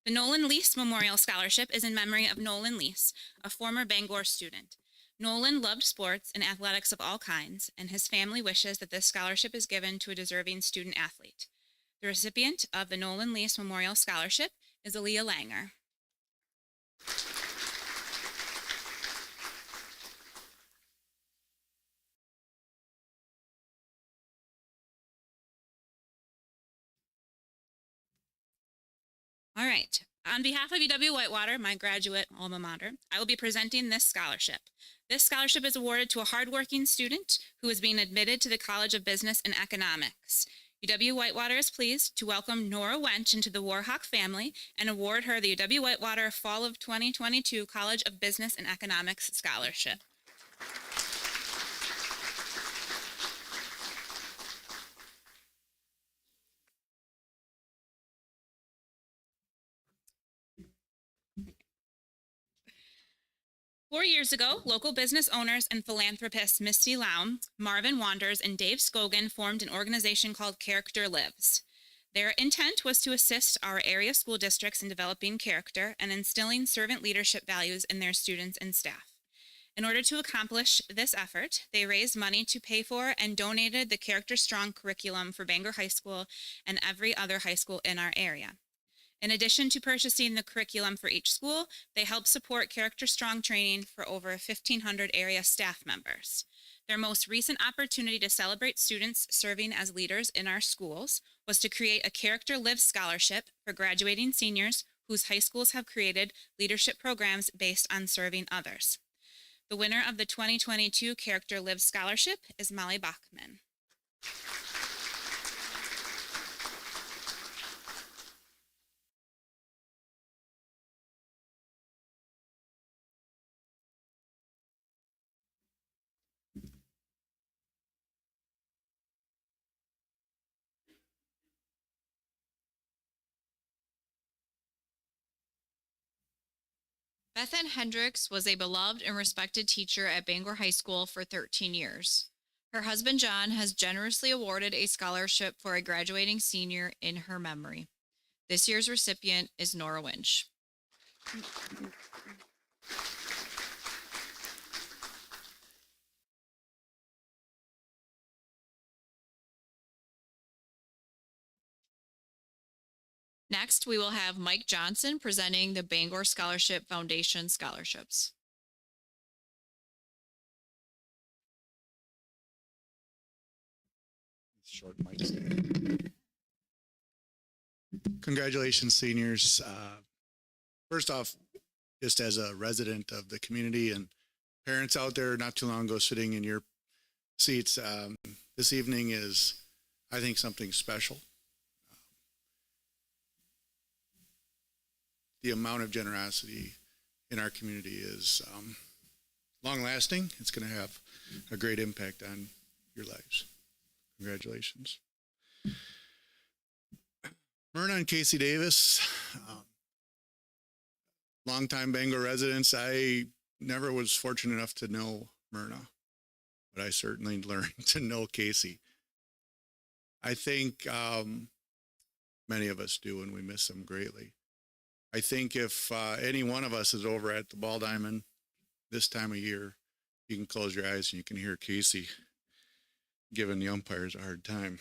The Nolan Lease Memorial Scholarship is in memory of Nolan Lease, a former Bangor student. Nolan loved sports and athletics of all kinds, and his family wishes that this scholarship is given to a deserving student athlete. The recipient of the Nolan Lease Memorial Scholarship is Aaliyah Langer. All right. On behalf of UW-Whitewater, my graduate alma mater, I will be presenting this scholarship. This scholarship is awarded to a hardworking student who is being admitted to the College of Business and Economics. UW-Whitewater is pleased to welcome Nora Winch into the Warhawk family and award her the UW-Whitewater Fall of 2022 College of Business and Economics Scholarship. Four years ago, local business owners and philanthropists Misty Laum, Marvin Wanders, and Dave Scogan formed an organization called Character Lives. Their intent was to assist our area school districts in developing character and instilling servant leadership values in their students and staff. In order to accomplish this effort, they raised money to pay for and donated the Character Strong curriculum for Bangor High School and every other high school in our area. In addition to purchasing the curriculum for each school, they help support Character Strong training for over 1,500 area staff members. Their most recent opportunity to celebrate students serving as leaders in our schools was to create a Character Lives Scholarship for graduating seniors whose high schools have created leadership programs based on serving others. The winner of the 2022 Character Lives Scholarship is Molly Bachman. Bethan Hendricks was a beloved and respected teacher at Bangor High School for 13 years. Her husband, John, has generously awarded a scholarship for a graduating senior in her memory. This year's recipient is Nora Winch. Next, we will have Mike Johnson presenting the Bangor Scholarship Foundation scholarships. Short mic stand. Congratulations, seniors. First off, just as a resident of the community and parents out there not too long ago sitting in your seats, this evening is, I think, something special. The amount of generosity in our community is long lasting. It's going to have a great impact on your lives. Congratulations. Myrna and Casey Davis, longtime Bangor residents. I never was fortunate enough to know Myrna, but I certainly learned to know Casey. I think many of us do, and we miss them greatly. I think if any one of us is over at the Ball Diamond this time of year, you can close your eyes and you can hear Casey giving the umpires a hard time.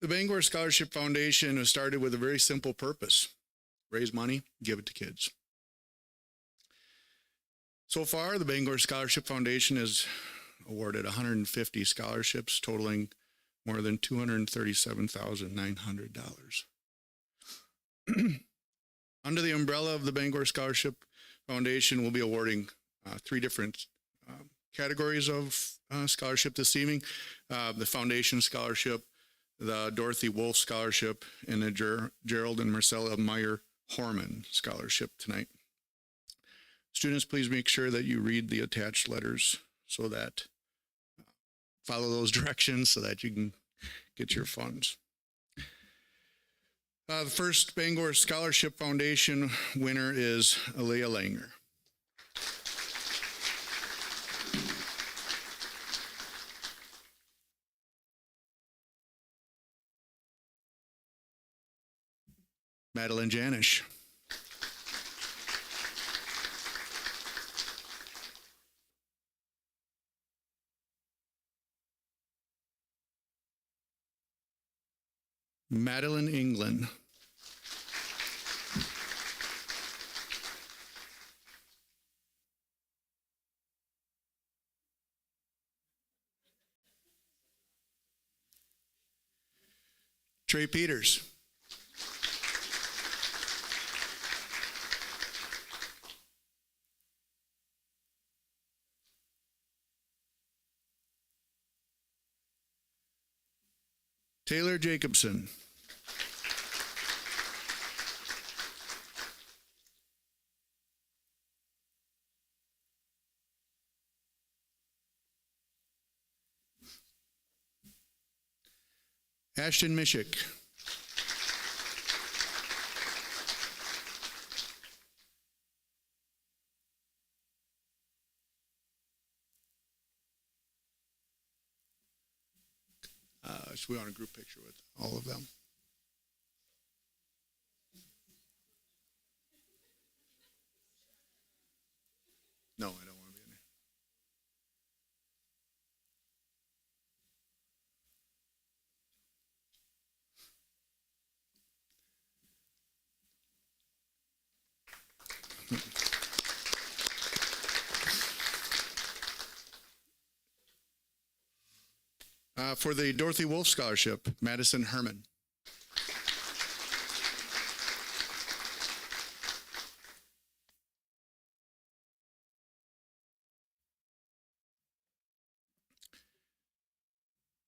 The Bangor Scholarship Foundation was started with a very simple purpose: raise money, give it to kids. So far, the Bangor Scholarship Foundation has awarded 150 scholarships totaling more than $237,900. Under the umbrella of the Bangor Scholarship Foundation, we'll be awarding three different categories of scholarship this evening: the Foundation Scholarship, the Dorothy Wolf Scholarship, and the Gerald and Marcella Meyer Horman Scholarship tonight. Students, please make sure that you read the attached letters so that follow those directions so that you can get your funds. The first Bangor Scholarship Foundation winner is Aaliyah Langer. Madeline Janish. Madeline England. Trey Peters. Taylor Jacobson. Ashton Mishik. So we want a group picture with all of them. No, I don't want to be in there. For the Dorothy Wolf Scholarship, Madison Herman.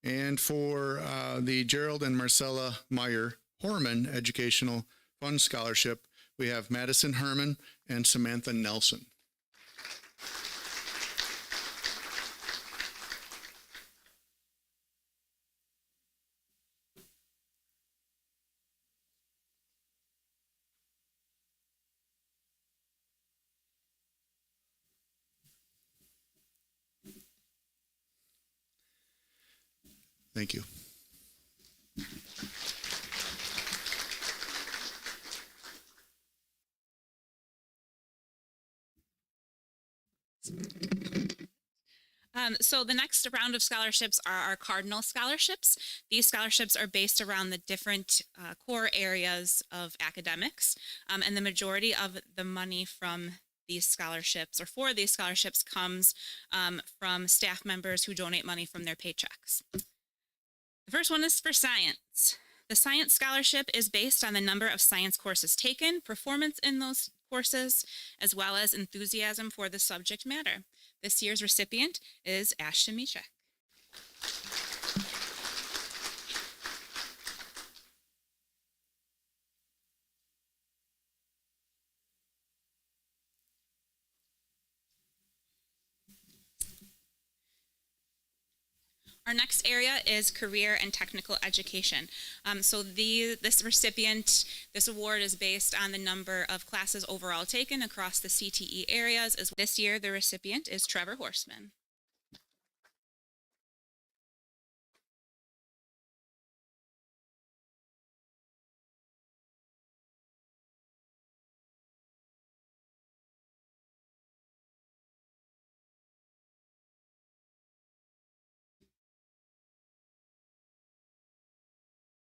And for the Gerald and Marcella Meyer Horman Educational Fund Scholarship, we have Madison Herman and Samantha Nelson. Thank you. So the next round of scholarships are our Cardinal Scholarships. These scholarships are based around the different core areas of academics, and the majority of the money from these scholarships or for these scholarships comes from staff members who donate money from their paychecks. The first one is for science. The Science Scholarship is based on the number of science courses taken, performance in those courses, as well as enthusiasm for the subject matter. This year's recipient is Ashton Mishek. Our next area is career and technical education. This recipient, this award is based on the number of classes overall taken across the CTE areas. This year, the recipient is Trevor Horseman.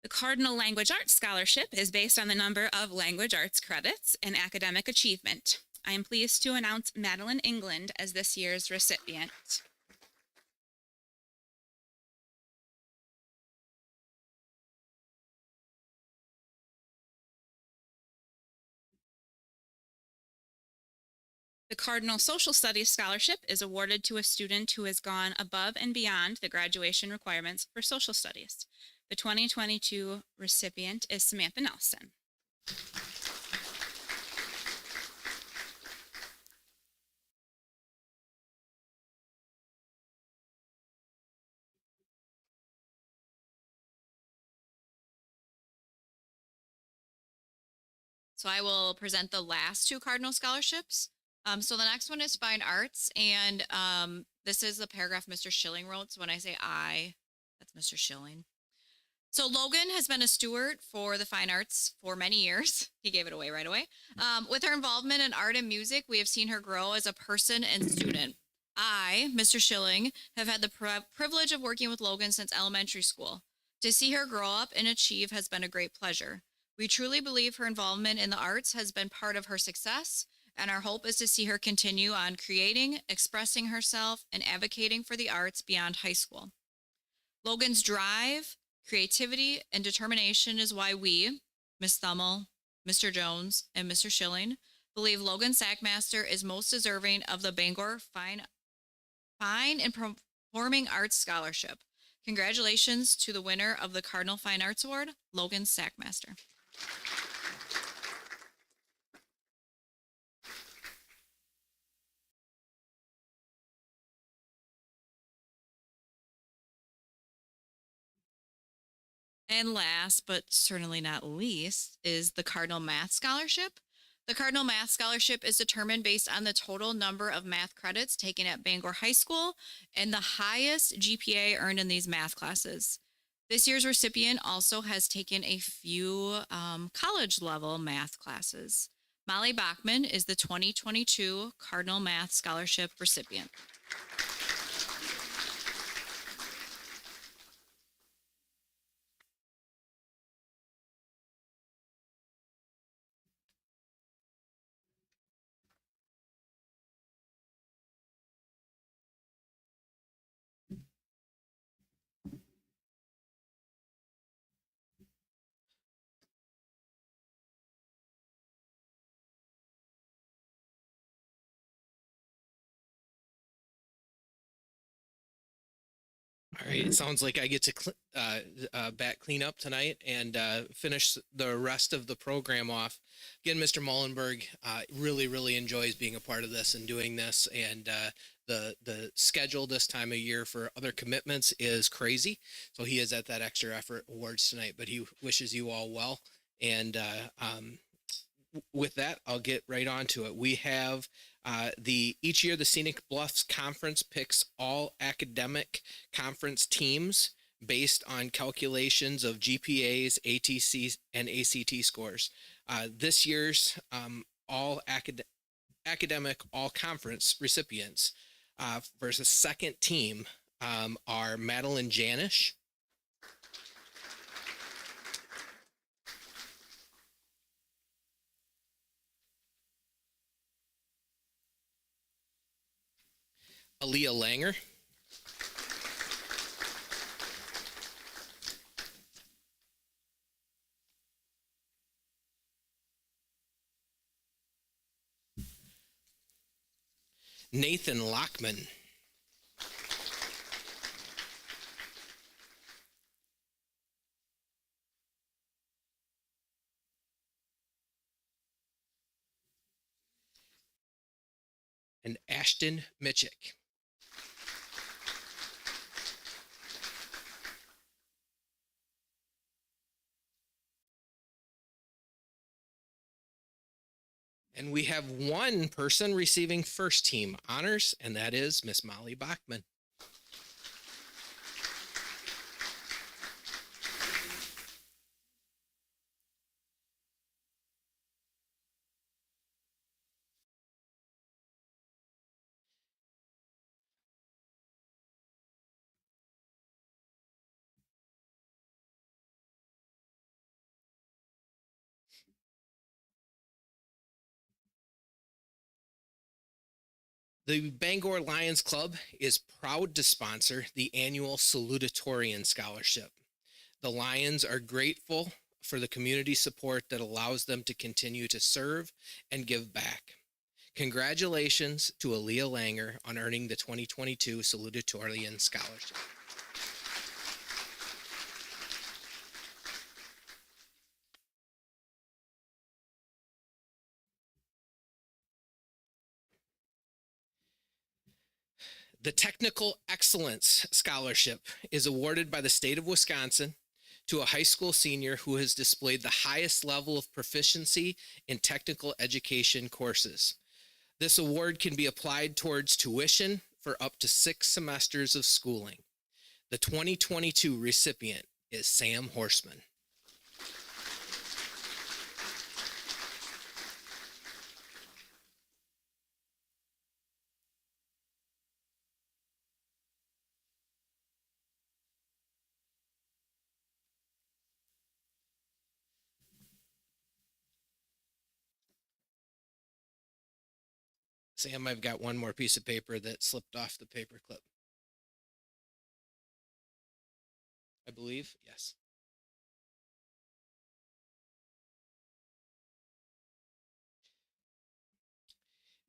The Cardinal Language Arts Scholarship is based on the number of language arts credits and academic achievement. I am pleased to announce Madeline England as this year's recipient. The Cardinal Social Studies Scholarship is awarded to a student who has gone above and beyond the graduation requirements for social studies. The 2022 recipient is Samantha Nelson. So I will present the last two Cardinal Scholarships. So the next one is Fine Arts, and this is the paragraph Mr. Schilling wrote. So when I say I, that's Mr. Schilling. So Logan has been a steward for the fine arts for many years. He gave it away right away. With her involvement in art and music, we have seen her grow as a person and student. I, Mr. Schilling, have had the privilege of working with Logan since elementary school. To see her grow up and achieve has been a great pleasure. We truly believe her involvement in the arts has been part of her success, and our hope is to see her continue on creating, expressing herself, and advocating for the arts beyond high school. Logan's drive, creativity, and determination is why we, Ms. Thummel, Mr. Jones, and Mr. Schilling, believe Logan Sackmaster is most deserving of the Bangor Fine and Performing Arts Scholarship. Congratulations to the winner of the Cardinal Fine Arts Award, Logan Sackmaster. And last, but certainly not least, is the Cardinal Math Scholarship. The Cardinal Math Scholarship is determined based on the total number of math credits taken at Bangor High School and the highest GPA earned in these math classes. This year's recipient also has taken a few college-level math classes. Molly Bachman is the 2022 Cardinal Math Scholarship recipient. All right. It sounds like I get to back clean up tonight and finish the rest of the program off. Again, Mr. Mullenberg really enjoys being a part of this and doing this. And the schedule this time of year for other commitments is crazy. So he is at that extra effort awards tonight, but he wishes you all well. And with that, I'll get right on to it. We have each year the Scenic Bluffs Conference picks all academic conference teams based on calculations of GPAs, ATCs, and ACT scores. This year's all academic all conference recipients versus second team are Madeline Janish, Aaliyah Langer, Nathan Lockman, and Ashton Mitchick. And we have one person receiving first team honors, and that is Miss Molly Bachman. The Bangor Lions Club is proud to sponsor the annual Salutatorian Scholarship. The Lions are grateful for the community support that allows them to continue to serve and give back. Congratulations to Aaliyah Langer on earning the 2022 Salutatorian Scholarship. The Technical Excellence Scholarship is awarded by the state of Wisconsin to a high school senior who has displayed the highest level of proficiency in technical education courses. This award can be applied towards tuition for up to 6 semesters of schooling. The 2022 recipient is Sam Horseman. Sam, I've got one more piece of paper that slipped off the paper clip. I believe, yes.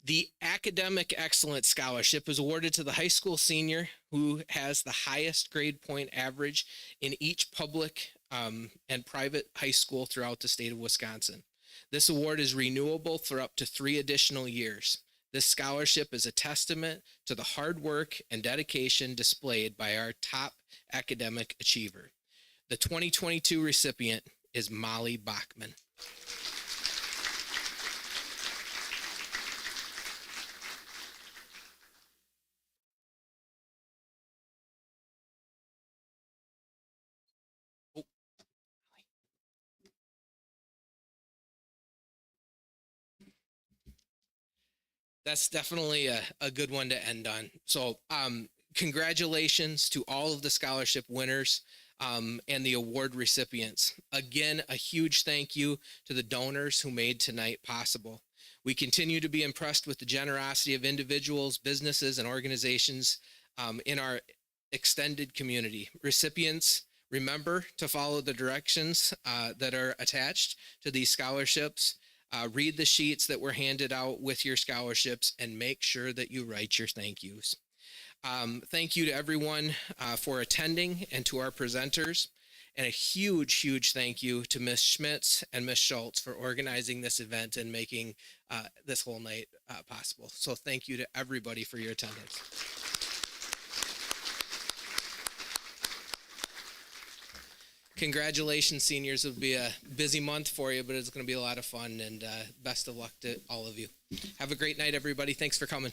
The Academic Excellence Scholarship is awarded to the high school senior who has the highest grade point average in each public and private high school throughout the state of Wisconsin. This award is renewable for up to 3 additional years. This scholarship is a testament to the hard work and dedication displayed by our top academic achiever. The 2022 recipient is Molly Bachman. That's definitely a good one to end on. So congratulations to all of the scholarship winners and the award recipients. Again, a huge thank you to the donors who made tonight possible. We continue to be impressed with the generosity of individuals, businesses, and organizations in our extended community. Recipients, remember to follow the directions that are attached to these scholarships. Read the sheets that were handed out with your scholarships and make sure that you write your thank yous. Thank you to everyone for attending and to our presenters. And a huge, huge thank you to Ms. Schmitz and Ms. Schultz for organizing this event and making this whole night possible. So thank you to everybody for your attendance. Congratulations, seniors. It'll be a busy month for you, but it's going to be a lot of fun, and best of luck to all of you. Have a great night, everybody. Thanks for coming.